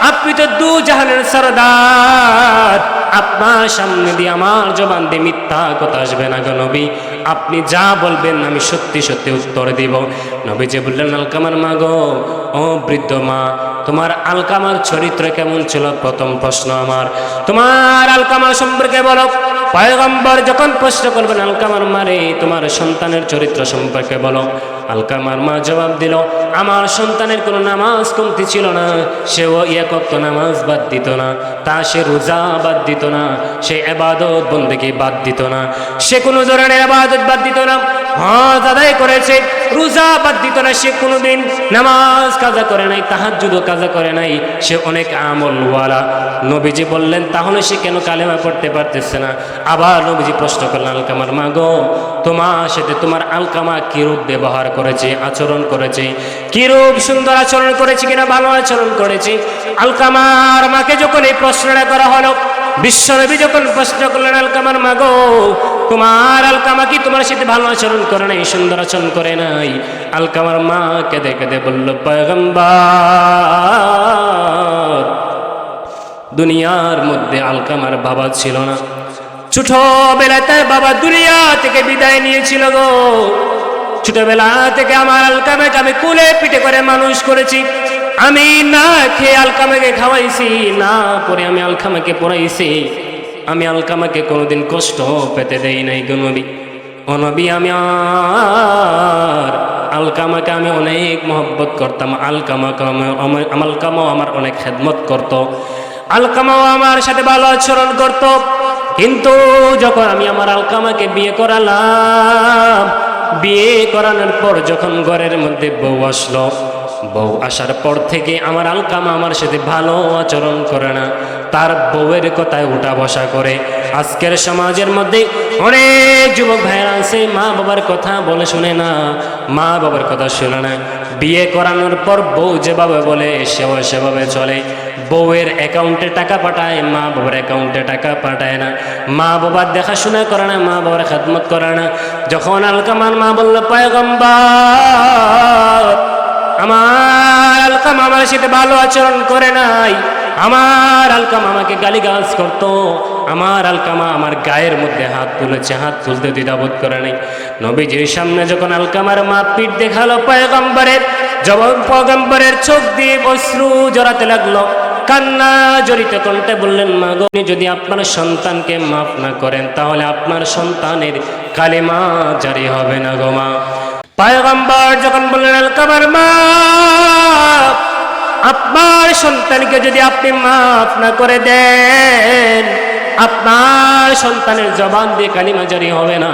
আপনি তো দু জাহানের সরদার, আপনার সামনে দিয়ে আমার জবান দিয়ে মিথ্যা কথা আসবে না গো নবী, আপনি যা বলবেন আমি সত্যি সত্যি উত্তর দিব। নবীজি বললেন, আলকামার মা গো, ও বৃদ্ধ মা, তোমার আলকামার চরিত্র কেমন ছিল? প্রথম প্রশ্ন আমার, তোমার আলকামার সম্পর্কে বলো। পয়গম্বর যখন প্রশ্ন করবেন, আলকামার মারে তোমার সন্তানের চরিত্র সম্পর্কে বলো। আলকামার মা জবাব দিল, আমার সন্তানের কোনো নামাজ কমতি ছিল না, সেও একক নামাজ বাদ দিত না, তা সে রোজা বাদ দিত না, সে ইবাদত বন্দেগী বাদ দিত না, সে কোনো ধরনের ইবাদত বাদ দিত না, হজ আদায় করেছে, রোজা বাদ দিত না, সে কোনোদিন নামাজ কাজা করে নাই, তাহাজ্জুদও কাজা করে নাই, সে অনেক আমলওয়ালা। নবীজি বললেন, তাহলে সে কেন কালেমা পড়তে পারতেছে না? আবার নবীজি প্রশ্ন করলেন, আলকামার মা গো, তোমার সাথে তোমার আলকামা কিরূপ ব্যবহার করেছে, আচরণ করেছে, কিরূপ সুন্দর আচরণ করেছে কিনা ভালো আচরণ করেছে? আলকামার মাকে যখন এই প্রশ্নটা করা হলো, বিশ্বনবী যখন প্রশ্ন করলেন আলকামার মা গো, তোমার আলকামা কি তোমার সাথে ভালো আচরণ করে নাই, সুন্দর আচরণ করে নাই? আলকামার মা কেঁদে কেঁদে বলল, পয়গম্বর, দুনিয়ার মধ্যে আলকামার বাবা ছিল না, ছোটবেলায় তার বাবা দুনিয়া থেকে বিদায় নিয়েছিল গো। ছোটবেলা থেকে আমার আলকামাকে আমি কুলে পিঠে করে মানুষ করেছি, আমি না খেয়ে আলকামাকে খাওয়াইছি, না পরে আমি আলকামাকে পড়াইছি, আমি আলকামাকে কোনোদিন কষ্ট পেতে দেই নাই গো নবী। ও নবী, আমি আলকামাকে আমি অনেক মহব্বত করতাম, আলকামাও আমার অনেক খেদমত করত, আলকামাও আমার সাথে ভালো আচরণ করত। কিন্তু যখন আমি আমার আলকামাকে বিয়ে করালাম, বিয়ে করানোর পর যখন ঘরের মধ্যে বউ আসলো, বউ আসার পর থেকে আমার আলকামা আমার সাথে ভালো আচরণ করে না, তার বউয়ের কথায় উঠা বসা করে। আজকের সমাজের মধ্যে অনেক যুবক ভাইরা আছে, মা বাবার কথা বলে শুনে না, মা বাবার কথা শুনে না, বিয়ে করানোর পর বউ যেভাবে বলে সেভাবে চলে। বউয়ের অ্যাকাউন্টে টাকা পাঠায়, মা বাবার অ্যাকাউন্টে টাকা পাঠায় না, মা বাবার দেখাশোনা করে না, মা বাবার খেদমত করে না। যখন আলকামার মা বলল, পয়গম্বর, আমার আলকামা আমার সাথে ভালো আচরণ করে নাই, আমার আলকামা আমাকে গালিগালাজ করতো, আমার আলকামা আমার গায়ের মধ্যে হাত তুলেছে, হাত তুলতে দ্বিধাবোধ করে নাই। নবীজির সামনে যখন আলকামার মা পিঠ দেখালো পয়গম্বরের, যখন পয়গম্বরের চোখ দিয়ে অশ্রু জড়াতে লাগলো, কান্না জড়িত কণ্ঠে বললেন, মা গো, যদি আপনার সন্তানকে মাফ না করেন তাহলে আপনার সন্তানের কালেমা জারি হবে না গো মা। পয়গম্বর যখন বললেন, আলকামার মা, আপনার সন্তানকে যদি আপনি মাফ না করে দেন, আপনার সন্তানের জবান দিয়ে কালিমা জারি হবে না।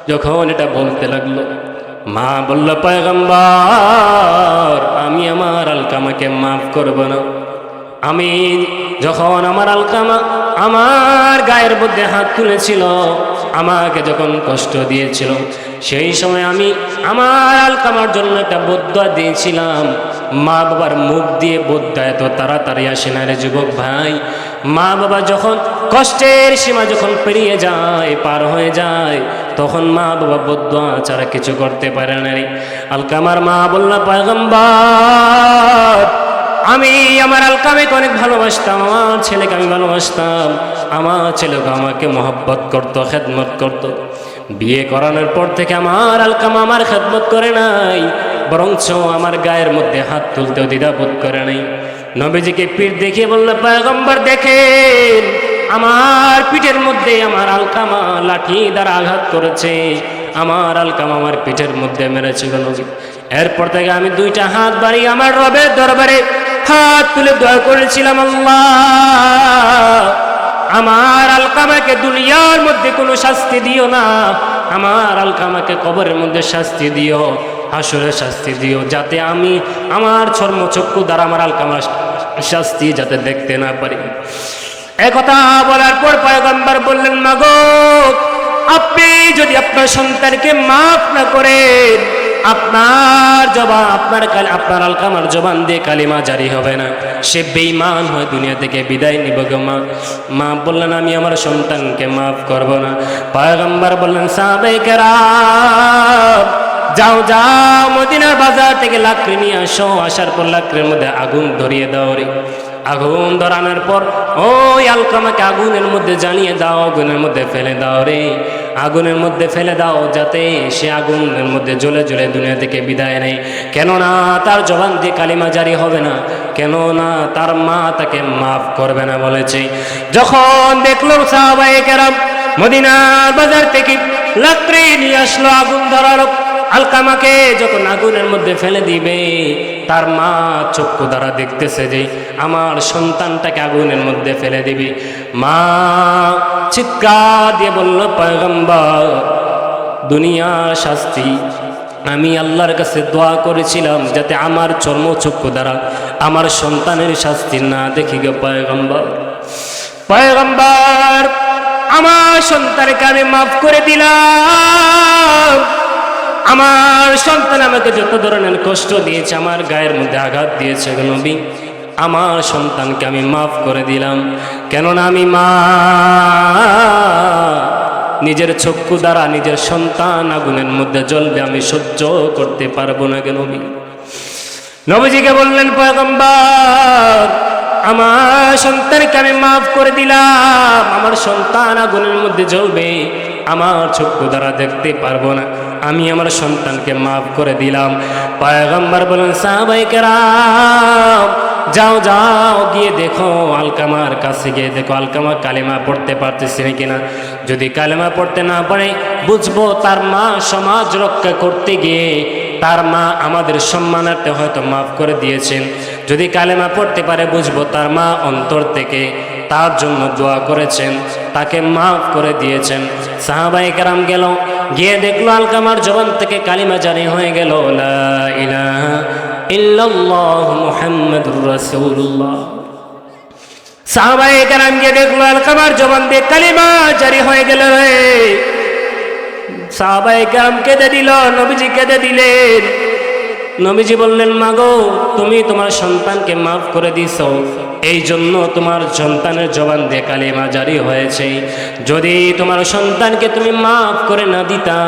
যখন এটা বলতে লাগলো, মা বলল, পয়গম্বর, আমি আমার আলকামাকে মাফ করব না। আমি যখন আমার আলকামা আমার গায়ের মধ্যে হাত তুলেছিল, আমাকে যখন কষ্ট দিয়েছিল, সেই সময় আমি আমার আলকামার জন্য একটা বদ্দুয়া দিয়েছিলাম। মা বাবার মুখ দিয়ে বদ্দুয়া এত তাড়াতাড়ি আসে না রে যুবক ভাই। মা বাবা যখন কষ্টের সীমা যখন পেরিয়ে যায়, পার হয়ে যায়, তখন মা বাবা বদ্দুয়া ছাড়া কিছু করতে পারে না রে। আলকামার মা বলল, পয়গম্বর, আমি আমার আলকামাকে অনেক ভালোবাসতাম, আমার ছেলেকে আমি ভালোবাসতাম, আমার ছেলেকে আমাকে মহব্বত করত, খেদমত করত। বিয়ে করানোর পর থেকে আমার আলকামা আমার খেদমত করে নাই, বরঞ্চ আমার গায়ের মধ্যে হাত তুলতেও দ্বিধাবোধ করে নাই। নবীজিকে পিঠ দেখিয়ে বলল, পয়গম্বর দেখেন, আমার পিঠের মধ্যে আমার আলকামা লাঠি দ্বারা আঘাত করেছে, আমার আলকামা আমার পিঠের মধ্যে মেরেছে গো নবী। এরপর থেকে আমি দুইটা হাত বাড়িয়ে আমার রবের দরবারে হাত তুলে দোয়া করেছিলাম, আল্লাহ, আমার আলকামাকে দুনিয়ার মধ্যে কোনো শাস্তি দিও না, আমার আলকামাকে কবরের মধ্যে শাস্তি দিও, হাসরের শাস্তি দিও, যাতে আমি আমার চর্মচক্ষু দ্বারা আমার আলকামার শাস্তি যাতে দেখতে না পারি। একথা বলার পর পয়গম্বর বললেন, মাগো, আপনি যদি আপনার সন্তানকে মাফ না করেন, আপনার আলকামার জবান দিয়ে কালিমা জারি হবে না, সে বেঈমান হয়ে দুনিয়া থেকে বিদায় নিব গো মা। মা বললেন, আমি আমার সন্তানকে মাফ করব না। পয়গম্বর বললেন, সাহাবায়ে কেরাম, যাও যাও, মদিনার বাজার থেকে লাকড়ি নিয়ে আসো, আসার পর লাকড়ির মধ্যে আগুন ধরিয়ে দাও রে। আগুন ধরানোর পর ওই আলকামাকে আগুনের মধ্যে জ্বালিয়ে দাও, আগুনের মধ্যে ফেলে দাও রে, আগুনের মধ্যে ফেলে দাও, যাতে সে আগুনের মধ্যে জ্বলে জ্বলে দুনিয়া থেকে বিদায় নেয়। কেননা তার জবান দিয়ে কালিমা জারি হবে না, কেননা তার মা তাকে মাফ করবে না বলেছে। যখন দেখলো সাহাবায়ে কেরাম মদিনার বাজার থেকে লাকড়ি নিয়ে আসলো, আগুন ধরালো, আলকামাকে যখন আগুনের মধ্যে ফেলে দিবে, তার মা চক্ষু দ্বারা দেখতেছে যে আমার সন্তানটাকে আগুনের মধ্যে ফেলে দিবে। মা চিৎকার দিয়ে বলল, পয়গম্বর, দুনিয়ার শাস্তি আমি আল্লাহর কাছে দোয়া করেছিলাম যাতে আমার চর্মচক্ষু দ্বারা আমার সন্তানের শাস্তি না দেখি গো পয়গম্বর। পয়গম্বর, আমার সন্তানকে আমি মাফ করে দিলাম, আমার সন্তান আমাকে যত ধরনের কষ্ট দিয়েছে, আমার গায়ের মধ্যে আঘাত দিয়েছে গো নবী, আমার সন্তানকে আমি মাফ করে দিলাম, কেননা আমি মা নিজের চক্ষু দ্বারা নিজের সন্তান আগুনের মধ্যে জ্বলবে আমি সহ্য করতে পারবো না। কেন নবীজিকে বললেন, পয়গম্বর আমার সন্তানকে আমি মাফ করে দিলাম, আমার সন্তান আগুনের মধ্যে জ্বলবে, আমার চক্ষু দ্বারা দেখতে পারবো না, আমি আমার সন্তানকে মাফ করে দিলাম। পয়গম্বর বলেন, সাহাবায়ে কেরাম যাও যাও গিয়ে দেখো, আলকামার কাছে গিয়ে দেখো আলকামা কালেমা পড়তে পারতেছে কিনা। যদি কালেমা পড়তে না পারে বুঝবো তার মা সমাজ রক্ষা করতে গিয়ে তার মা আমাদের সম্মানার্থে হয়তো মাফ করে দিয়েছেন। যদি কালেমা পড়তে পারে বুঝবো তার মা অন্তর থেকে তার জন্য দোয়া করেছেন, তাকে মাফ করে দিয়েছেন। সাহাবায়ে কেরাম গেল, গিয়ে দেখলো আলকামার জবান থেকে কালিমা জারি হয়ে গেল, লা ইলাহা ইল্লাল্লাহ মুহাম্মাদুর রাসূলুল্লাহ। সাহাবায়ে কেরাম গিয়ে দেখলো আলকামার জবান দিয়ে কালিমা জারি হয়ে গেল। সাহাবায়ে কেরাম কেঁদে দিল, নবীজি কেঁদে দিলেন। নবীজি বললেন, মাগো তুমি তোমার সন্তানকে মাফ করে দিছো, এই জন্য তোমার সন্তানের জবান দিয়ে কালিমা জারি হয়েছে। যদি তোমার সন্তানকে তুমি মাফ করে না দিতা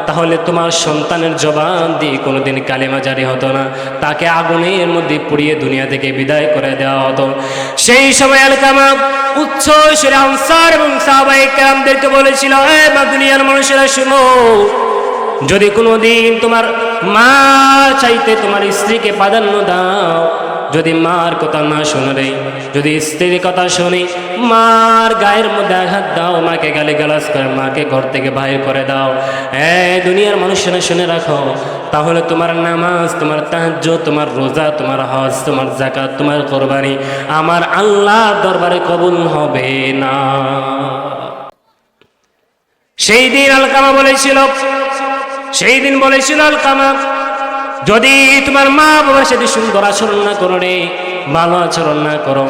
তাহলে তোমার সন্তানের জবান দিয়ে কোনোদিন কালিমা জারি হতো না, তাকে আগুনের মধ্যে পুড়িয়ে দুনিয়া থেকে বিদায় করে দেওয়া হতো। সেই সময় আলকামা উচ্চ সুরে আনসার এবং সাহাবায়ে কেরামদেরকে বলেছিল, এ মা দুনিয়ার মানুষেরা শুনো, যদি কোনোদিন তোমার মা চাইতে তোমার স্ত্রীকে প্রাধান্য দাও, যদি মার কথা না শুনে, যদি স্ত্রীর কথা শুনি মার গায়ের মধ্যে আঘাত দাও, মাকে গালিগালাজ করে মাকে ঘর থেকে বাহির করে দাও, দুনিয়ার মানুষেরা শুনে রাখো, তাহলে তোমার নামাজ, তোমার তাহাজ্জুদ, তোমার রোজা, তোমার হজ, তোমার যাকাত, তোমার কুরবানি আমার আল্লাহর দরবারে কবুল হবে না। সেই দিন আলকামা বলেছিল, সেই দিন বলেছিল আলকামা, যদি তোমার মা বাবার সাথে সুন্দর আচরণ না করো রে, ভালো আচরণ না করো,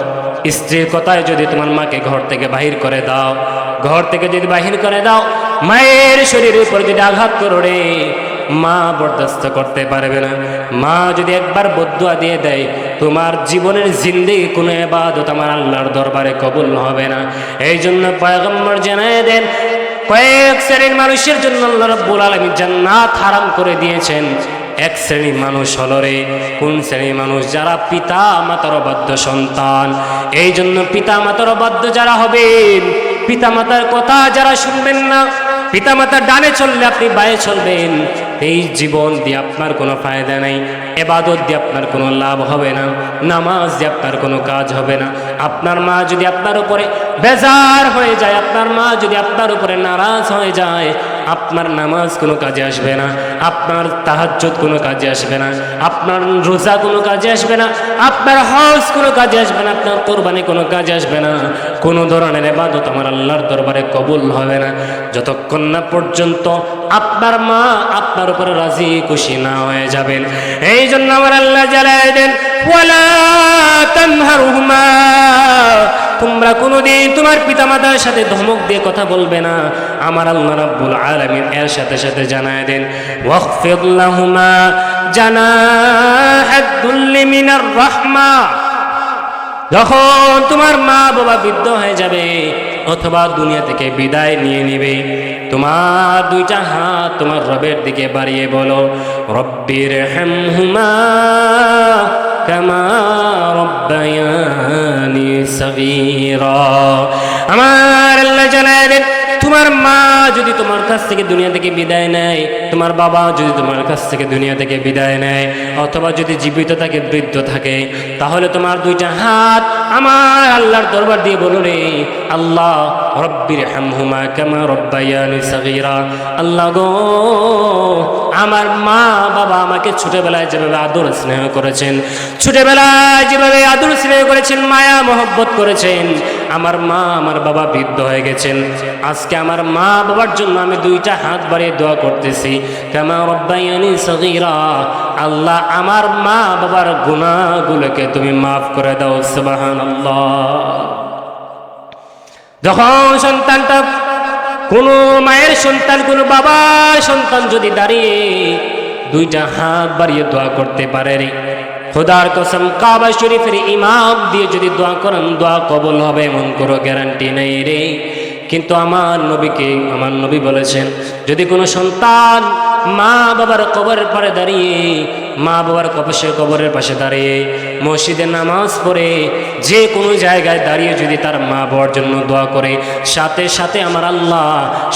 স্ত্রীর কথায় যদি তোমার মাকে ঘর থেকে বাহির করে দাও, ঘর থেকে যদি বাহির করে দাও, মায়ের শরীরের উপর যদি আঘাত করো রে, মা বরদাস্ত করতে পারবে না। মা যদি একবার বদদুয়া দিয়ে দেয় তোমার জীবনের জিন্দেগি কোনো ইবাদত আমার আল্লাহর দরবারে কবুল হবে না। এই জন্য পয়গম্বর জানায় দেন, কয়েক শ্রেণীর মানুষের জন্য আল্লাহ রাব্বুল আলামিন জান্নাত হারাম করে দিয়েছেন। এক শ্রেণীর মানুষ হলো রে, কোন শ্রেণীর মানুষ? যারা পিতা মাতার অবাধ্য সন্তান। এই জন্য পিতা মাতার অবাধ্য যারা হবেন, পিতা মাতার কথা যারা শুনবেন না, পিতা মাতার ডানে চললে আপনি বায়ে চলবেন, এই জীবন দিয়ে আপনার কোনো ফায়দা নেই, ইবাদত দিয়ে আপনার কোনো লাভ হবে না, নামাজ দিয়ে আপনার কোনো কাজ হবে না। আপনার মা যদি আপনার উপরে বেজার হয়ে যায়, আপনার মা যদি আপনার উপরে নারাজ হয়ে যায়, আপনার নামাজ কোনো কাজে আসবে না, আপনার তাহাজ্জুদ কোনো কাজে আসবে না, আপনার রোজা কোনো কাজে আসবে না, আপনার হজ কোনো কাজে আসবে না, আপনার কুরবানি কোনো কাজে আসবে না, কোনো ধরনের ইবাদত আমার আল্লাহর দরবারে কবুল হবে না যতক্ষণ না পর্যন্ত আপনার মা আপনার উপরে রাজি খুশি না হয়ে যাবেন। এই জন্য আমার আল্লাহ জানায় দেন, ওয়ালা তানহারহুমা, তোমরা কোনোদিন তোমার পিতামাতার সাথে ধমক দিয়ে কথা বলবে না। আমার আল্লাহ রাব্বুল আলামিন এর সাথে সাথে জানায় দেন, ওয়াখফিদ লাহুমা জানাহাদ দুল্লি মিনার রাহমা, যখন তোমার মা বাবা বৃদ্ধ হয়ে যাবে অথবা দুনিয়া থেকে বিদায় নিয়ে নিবে, তোমার দুইটা হাত তোমার রবের দিকে বাড়িয়ে বলো, রব্বির হামহুমা কামা রব্বায়ানি সগীরা। আমার আল্লাহ জানালেন, তোমার মা যদি তোমার কাছ থেকে দুনিয়া থেকে বিদায় নেয়, তোমার বাবা যদি তোমার কাছ থেকে দুনিয়া থেকে বিদায় নেয়, অথবা যদি জীবিত থাকে, বৃদ্ধ থাকে, তাহলে তোমার দুইটা হাত আমার আল্লাহর দরবার দিয়ে বলো রে, আল্লাহ রব্বির হামহুমা কামা রব্বায়ানি সগীরা, আল্লাহ গো আমার মা বাবা আমাকে ছোটবেলায় যেভাবে আদর স্নেহ করেছেন, ছোটবেলায় যেভাবে আদর স্নেহ করেছেন, মায়া মহব্বত করেছেন, আমার মা আমার বাবা বৃদ্ধ হয়ে গেছেন, আজকে আমার মা বাবার জন্য আমি দুইটা হাত বাড়িয়ে দোয়া করতেছি, কামা রব্বায়ানি সগীরা, আল্লাহ আমার মা বাবার গুনাহগুলোকে তুমি মাফ করে দাও। সুবহানাল্লাহ। যখন সন্তানটা, কোনো মায়ের সন্তান, কোনো বাবার সন্তান যদি দাঁড়িয়ে দুইটা হাত বাড়িয়ে দোয়া করতে পারে রে, খোদার কসম কাবা শরীফের ইমাম দিয়ে যদি দোয়া করেন দোয়া কবুল হবে এমন কোনো গ্যারান্টি নেই রে। কিন্তু আমার নবী বলেছেন, যদি কোনো সন্তান মা বাবার কবরের পাড়ে দাঁড়িয়ে, মা বাবার কবরের পাশে দাঁড়িয়ে মসজিদে নামাজ পড়ে যে কোনো জায়গায় দাঁড়িয়ে যদি তার মা বাবার জন্য দোয়া করে, সাথে সাথে আমার আল্লাহ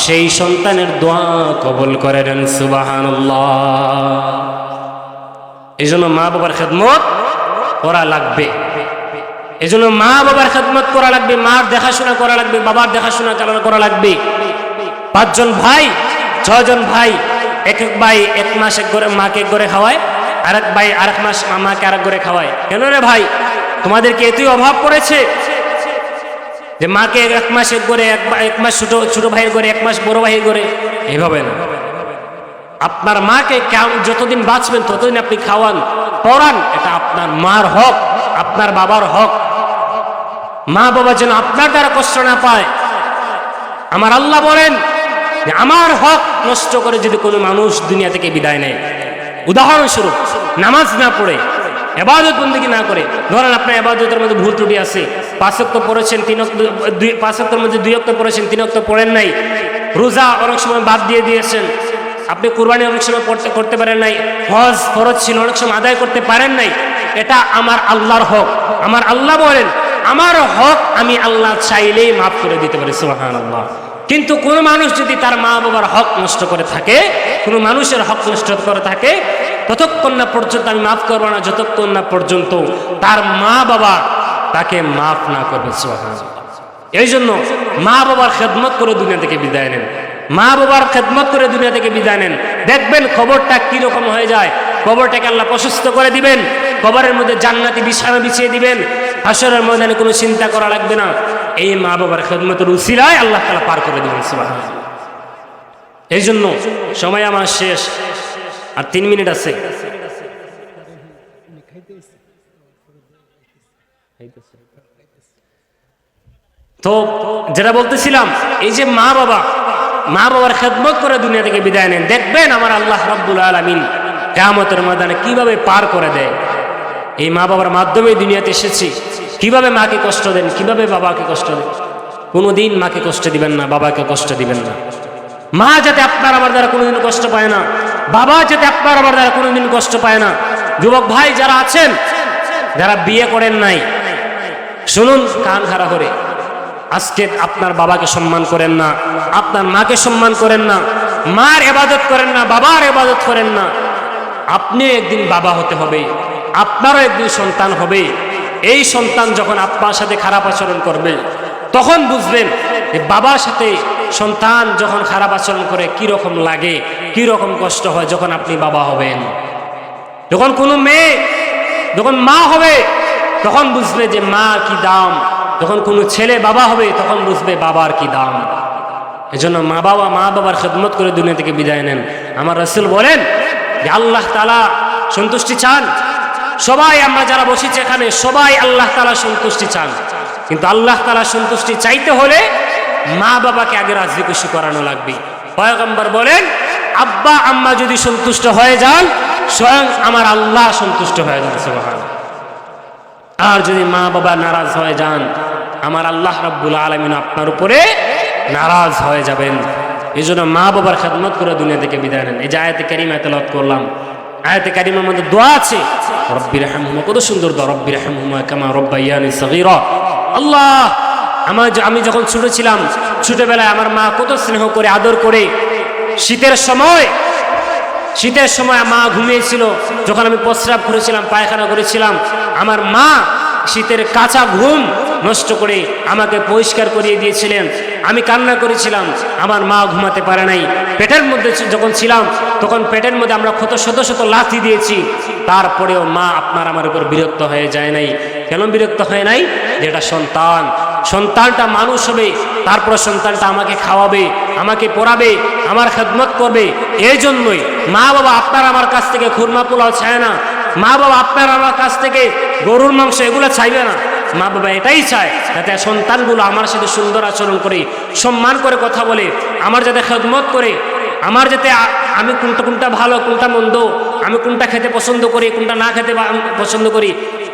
সেই সন্তানের দোয়া কবুল করে দেন। সুবহানাল্লাহ। এই জন্য মা বাবার খেদমত করা লাগবে, এই জন্য মা বাবার খেদমত করা লাগবে, মার দেখাশোনা করা লাগবে, বাবার দেখাশোনা করা লাগবে। 5 জন ভাই 6 জন ভাই, এক ভাই 1 মাস এক ঘরে মাকে এক ঘরে খাওয়ায়, আরেক ভাই আরেক মাস মাকে আরেক ঘরে খাওয়ায়। কেন রে ভাই, তোমাদেরকে এতই অভাব পড়েছে যে মাকে 1 মাস এক ঘরে, 1 মাস ছোট ভাইয়ের ঘরে, 1 মাস বড় ভাইয়ের ঘরে? এইভাবে না। আপনার মাকে যতদিন বাঁচবেন ততদিন আপনি খাওয়ান, পড়ান, এটা আপনার মার হক, আপনার বাবার হক। মা বাবা যেন আপনার দ্বারা কষ্ট না পায়। আমার আল্লাহ বলেন যে আমার হক নষ্ট করে যদি কোনো মানুষ দুনিয়া থেকে বিদায় নেয়, উদাহরণস্বরূপ নামাজ না পড়ে, ইবাদত বন্দেগী না করে, ধরেন আপনার ইবাদতের মধ্যে ভুল ত্রুটি আছে, 5 ওয়াক্ত পড়েছেন, 5 ওয়াক্তের মধ্যে 2 ওয়াক্ত পড়েছেন, 3 ওয়াক্ত পড়েন নাই, রোজা অনেক সময় বাদ দিয়ে দিয়েছেন, আপনি কুরবানি অনেক সময় করতে পারেন নাই, হজ ফরজ ছিল অনেক সময় আদায় করতে পারেন নাই, এটা আমার আল্লাহর হক। আমার আল্লাহ বলেন আমার হক আমি আল্লাহ চাইলেই মাফ করে দিতে পারি। সুবহানাল্লাহ। কিন্তু কোন মানুষ যদি তার মা বাবার হক নষ্ট করে থাকে, কোন মানুষের হক নষ্ট করে থাকে, ততক্ষণ না পর্যন্ত আমি মাফ করবো না যতক্ষণ না পর্যন্ত তার মা বাবা তাকে মাফ না করবে। সুবহানাল্লাহ। এই জন্য মা বাবার খেদমত করে দুনিয়া থেকে বিদায় নেন, মা বাবার খেদমত করে দুনিয়া থেকে বিদায় নেন। দেখবেন খবরটা কিরকম হয়ে যায়। কবরটাকে আল্লাহ প্রশস্ত করে দিবেন, কবরের মধ্যে জান্নাতি বিছানা বিছিয়ে দিবেন, হাসরের ময়দানে কোনো চিন্তা করা লাগবে না। এই মা বাবার খেদমতের উসিলায় আল্লাহ তাআলা পার করে দিবেন। সুবহানাল্লাহ। এই জন্য সময় আমার শেষ, আর 3 মিনিট আছে। তো যেটা বলতেছিলাম, এই যে মা বাবার খেদমত করে দুনিয়া থেকে বিদায় নেন, দেখবেন আমার আল্লাহ রাব্বুল আলামিন কিয়ামতের ময়দানে কিভাবে পার করে দেয়। এই মা বাবার মাধ্যমে দুনিয়াতে এসেছি, কিভাবে মাকে কষ্ট দেন, কিভাবে বাবাকে কষ্ট দেন। কোনোদিন মাকে কষ্ট দিবেন না, বাবাকে কষ্ট দিবেন না। মা যাতে আপনার আমার দ্বারা কোনোদিন কষ্ট পায় না, বাবা যাতে আপনার আমার দ্বারা কোনোদিন কষ্ট পায় না। যুবক ভাই যারা আছেন, যারা বিয়ে করেন নাই, শুনুন কান খাড়া করে, আজকে আপনার বাবাকে সম্মান করেন না, আপনার মাকে সম্মান করেন না, মার ইবাদত করেন না, বাবার ইবাদত করেন না। আপনি একদিন বাবা হতে হবে, আপনারও একদিন সন্তান হবে। এই সন্তান যখন আপনার সাথে খারাপ আচরণ করবে, তখন বুঝবেন যে বাবার সাথে সন্তান যখন খারাপ আচরণ করে কি রকম লাগে, কি রকম কষ্ট হয় যখন আপনি বাবা হবেন। যখন কোনো মেয়ে যখন মা হবে, তখন বুঝবে যে মা কি দাম। যখন কোনো ছেলে বাবা হবে, তখন বুঝবে বাবার কি দাম। এজন্য মা বাবার খেদমত করে দুনিয়া থেকে বিদায় নেন। আমার রাসূল বলেন যে আল্লাহ তাআলা সন্তুষ্টি চান। সবাই আমরা যারা বসেছি এখানে, সবাই আল্লাহ তাআলা সন্তুষ্টি চান। কিন্তু আল্লাহ তাআলা সন্তুষ্টি চাইতে হলে মা বাবাকে আগে রাজি খুশি করানো লাগবে। পয়গম্বর বলেন আব্বা আম্মা যদি সন্তুষ্ট হয়ে যান, স্বয়ং আমার আল্লাহ সন্তুষ্ট হয়ে যান। সুবহানাল্লাহ। আর যদি মা বাবা নারাজ হয়ে যান, আমার আল্লাহ রাব্বুল আলামিন আপনার উপরে নারাজ হয়ে যাবেন। এই জন্য মা বাবার খেদমত করে দুনিয়া থেকে বিদায় নেন। এই যে আয়াতে কারিমা তেলাওয়াত করলাম, আয়াতে কারিমার মধ্যে দোয়া আছে, রব্বিরহামহুমা, কত সুন্দর দোয়া, রব্বিরহামহুমা কামা রব্বায়ানি সগীরা। আল্লাহ, আমি যখন ছোট ছিলাম, ছোটবেলায় আমার মা কত স্নেহ করে আদর করে, শীতের সময় মা ঘুমিয়েছিল, যখন আমি প্রস্রাব করেছিলাম, পায়খানা করেছিলাম, আমার মা শীতের কাঁচা ঘুম নষ্ট করে আমাকে পরিষ্কার করিয়ে দিয়েছিলেন। আমি কান্না করেছিলাম, আমার মা ঘুমাতে পারে নাই। পেটের মধ্যে যখন ছিলাম, তখন পেটের মধ্যে আমরা শত শত লাথি দিয়েছি, তারপরেও মা আপনার আমার উপর বিরক্ত হয়ে যায় নাই। কেন বিরক্ত হয় নাই? যেটা সন্তানটা মানুষ হবে, তারপর সন্তানটা আমাকে খাওয়াবে, আমাকে পড়াবে, আমার খেদমত করবে। এই জন্যই মা বাবা আপনার আমার কাছ থেকে খুরমা পোলাও চায় না, মা বাবা আপনার আমার কাছ থেকে গরুর মাংস এগুলো চাইবে না। মা বাবা এটাই চায় যাতে সন্তানগুলো আমার সাথে সুন্দর আচরণ করে, সম্মান করে কথা বলে, আমার যাতে খেদমত করে, আমার যাতে আমি কোনটা ভালো কোনটা মন্দ আমি কোনটা খেতে পছন্দ করি, কোনটা না খেতে পছন্দ করি,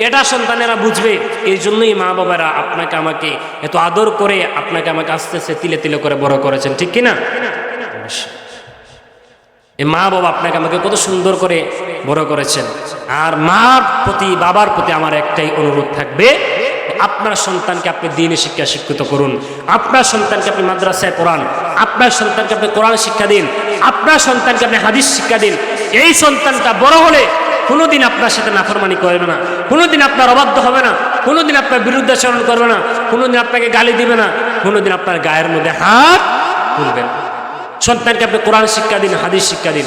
এটা সন্তানেরা বুঝবে। এই জন্যই মা বাবারা আপনাকে আমাকে এত আদর করে আপনাকে আমাকে আস্তে আস্তে তিলে তিলে করে বড় করেছেন, ঠিক কিনা? এই মা বাবা আপনাকে আমাকে কত সুন্দর করে বড় করেছেন। আর মার প্রতি বাবার প্রতি আমার একটাই অনুরোধ থাকবে, আপনার সন্তানকে আপনি দ্বীনি শিক্ষা শিক্ষিত করুন, আপনার সন্তানকে আপনি মাদ্রাসায় পড়ান, আপনার সন্তানকে আপনি কোরআন শিক্ষা দিন, আপনার সন্তানকে আপনি হাদিস শিক্ষা দিন। এই সন্তানটা বড় হলে কোনোদিন আপনার সাথে নাফরমানি করবে না, কোনোদিন আপনার অবাধ্য হবে না, কোনোদিন আপনার বিরুদ্ধাচরণ করবে না, কোনোদিন আপনাকে গালি দিবে না, কোনোদিন আপনার গায়ের মধ্যে হাত তুলবে না। সন্তানকে আপনি কোরআন শিক্ষা দিন, হাদিস শিক্ষা দিন।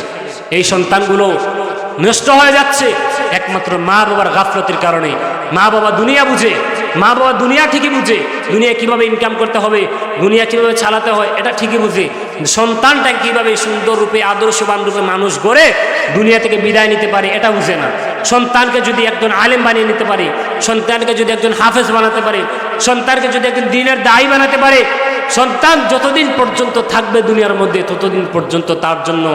এই সন্তানগুলো নষ্ট হয়ে যাচ্ছে একমাত্র মা বাবার গাফলতির কারণে। মা বাবা দুনিয়া বুঝে, মা বাবা দুনিয়া ঠিকই বুঝে, দুনিয়া কিভাবে ইনকাম করতে হবে, দুনিয়া কিভাবে চালাতে হয় এটা ঠিকই বুঝে। সন্তানটা কিভাবে সুন্দর রূপে আদর্শবান রূপে মানুষ গড়ে দুনিয়া থেকে বিদায় নিতে পারে এটা বুঝে না। সন্তানকে যদি একজন আলেম বানিয়ে নিতে পারে, সন্তানকে যদি একজন হাফেজ বানাতে পারে, সন্তানকে যদি একজন দ্বীনের দায়ী বানাতে পারে, সন্তান যতদিন পর্যন্ত থাকবে দুনিয়ার মধ্যে ততদিন পর্যন্ত তার জন্য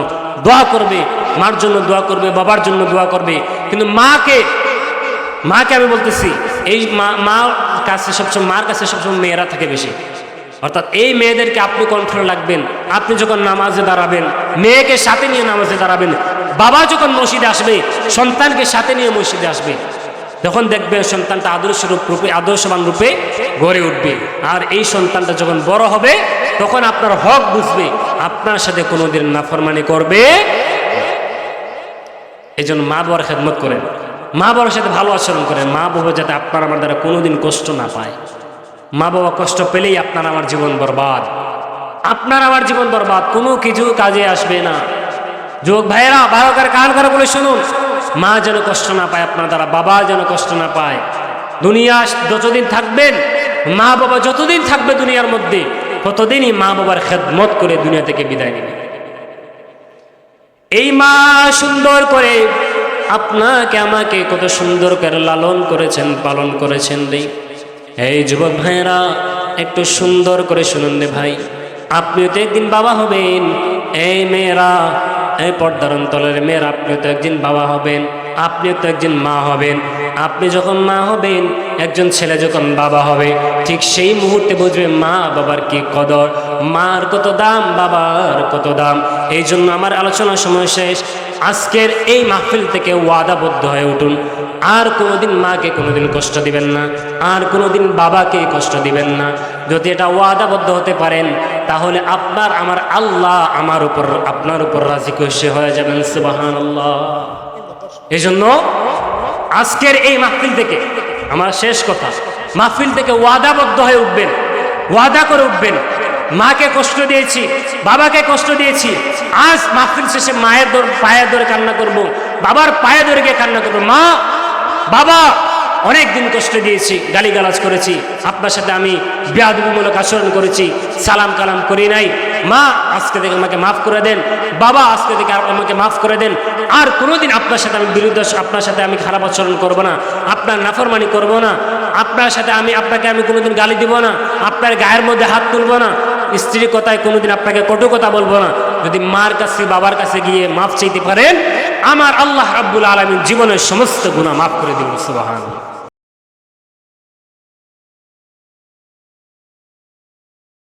দোয়া করবে, মার জন্য দোয়া করবে, বাবার জন্য দোয়া করবে। কিন্তু মাকে আমি বলতেছি, এই মার কাছে সবসময়, মার কাছে সবসময় মেয়েরা থাকে বেশি। অর্থাৎ এই মেয়েদেরকে আপনি কন্ট্রোল রাখবেন। আপনি যখন নামাজে দাঁড়াবেন মেয়েকে সাথে নিয়ে নামাজে দাঁড়াবেন, বাবা যখন মসজিদে আসবে সন্তানকে সাথে নিয়ে মসজিদে আসবে, তখন দেখবে সন্তানটা আদর্শবান রূপে গড়ে উঠবে। আর এই সন্তানটা যখন বড় হবে তখন আপনার হক বুঝবে, আপনার সাথে কোনোদিন নাফরমানি করবে। এই জন্য মা বাবার খেদমত করেন, মা বাবার সাথে ভালো আচরণ করেন। মা বাবা যাতে আপনার আমার দ্বারা কোনোদিন কষ্ট না পায়। মা বাবা কষ্ট পেলেই আপনার আমার জীবন বরবাদ, আপনার আমার জীবন বরবাদ, কোনো কিছু কাজে আসবে না। যুবক ভাইয়েরা ভালো করে কান করে বলে শুনুন, মা যেন কষ্ট না পায় আপনার দ্বারা, বাবা যেন কষ্ট না পায়। দুনিয়া যতদিন থাকবেন, মা বাবা যতদিন থাকবে দুনিয়ার মধ্যে ততদিনই মা বাবার খেদমত করে দুনিয়া থেকে বিদায় নেবে। এই মা সুন্দর করে আপনাকে আমাকে কত সুন্দর করে লালন করেছেন, পালন করেছেন রে। এই যুবক ভাইয়েরা একটু সুন্দর করে শুনুন রে ভাই, আপনিও তো একদিন বাবা হবেন। এই মেয়েরা, এই পর্দার অন্তরের মেয়েরা, আপনিও তো একদিন বাবা হবেন, আপনিও তো একদিন মা হবেন। আপনি যখন মা হবেন, একজন ছেলে যখন বাবা হবে, ঠিক সেই মুহূর্তে বুঝবে মা বাবার কি কদর, মার কত দাম, বাবার কত দাম। এই জন্য আমার আলোচনার সময় শেষ। আজকের এই মাহফিল থেকে ওয়াদাবদ্ধ হয়ে উঠুন, আর কোনোদিন মাকে কোনোদিন কষ্ট দিবেন না, আর কোনোদিন বাবাকে কষ্ট দিবেন না। যদি এটা ওয়াদাবদ্ধ হতে পারেন তাহলে আপনার আমার আল্লাহ আমার উপর, আপনার উপর রাজি খুশি হয়ে যাবেন। সুবহানাল্লাহ। এই জন্য আজকের এই মাহফিল থেকে আমার শেষ কথা, মাহফিল থেকে ওয়াদাবদ্ধ হয়ে উঠবেন, ওয়াদা করে উঠবেন। মাকে কষ্ট দিয়েছি, বাবাকে কষ্ট দিয়েছি, আজ মাহফিল শেষে মায়ের পায়ে ধরে কান্না করব, বাবার পায়ে ধরে গিয়ে কান্না করবো। মা বাবা অনেক দিন কষ্ট দিয়েছি, গালিগালাজ করেছি, আপনার সাথে আমি বেয়াদবিমূলক আচরণ করেছি, সালাম কালাম করি নাই। মা আজকে থেকে আমাকে মাফ করে দেন, বাবা আজকে থেকে আমাকে মাফ করে দেন। আর কোনোদিন আপনার সাথে আমি আপনার সাথে আমি খারাপ আচরণ করব না, আপনার নাফরমানি করব না, আপনার সাথে আপনাকে আমি কোনোদিন গালি দিব না, আপনার গায়ের মধ্যে হাত তুলব না, স্ত্রীর কথায় কোনোদিন আপনাকে কটু কথা বলবো না। যদি মার কাছে বাবার কাছে গিয়ে মাফ চাইতে পারেন, আমার আল্লাহ রাব্বুল আলামিন জীবনের সমস্ত গুনাহ মাফ করে দিবেন। সুবহানাল্লাহ।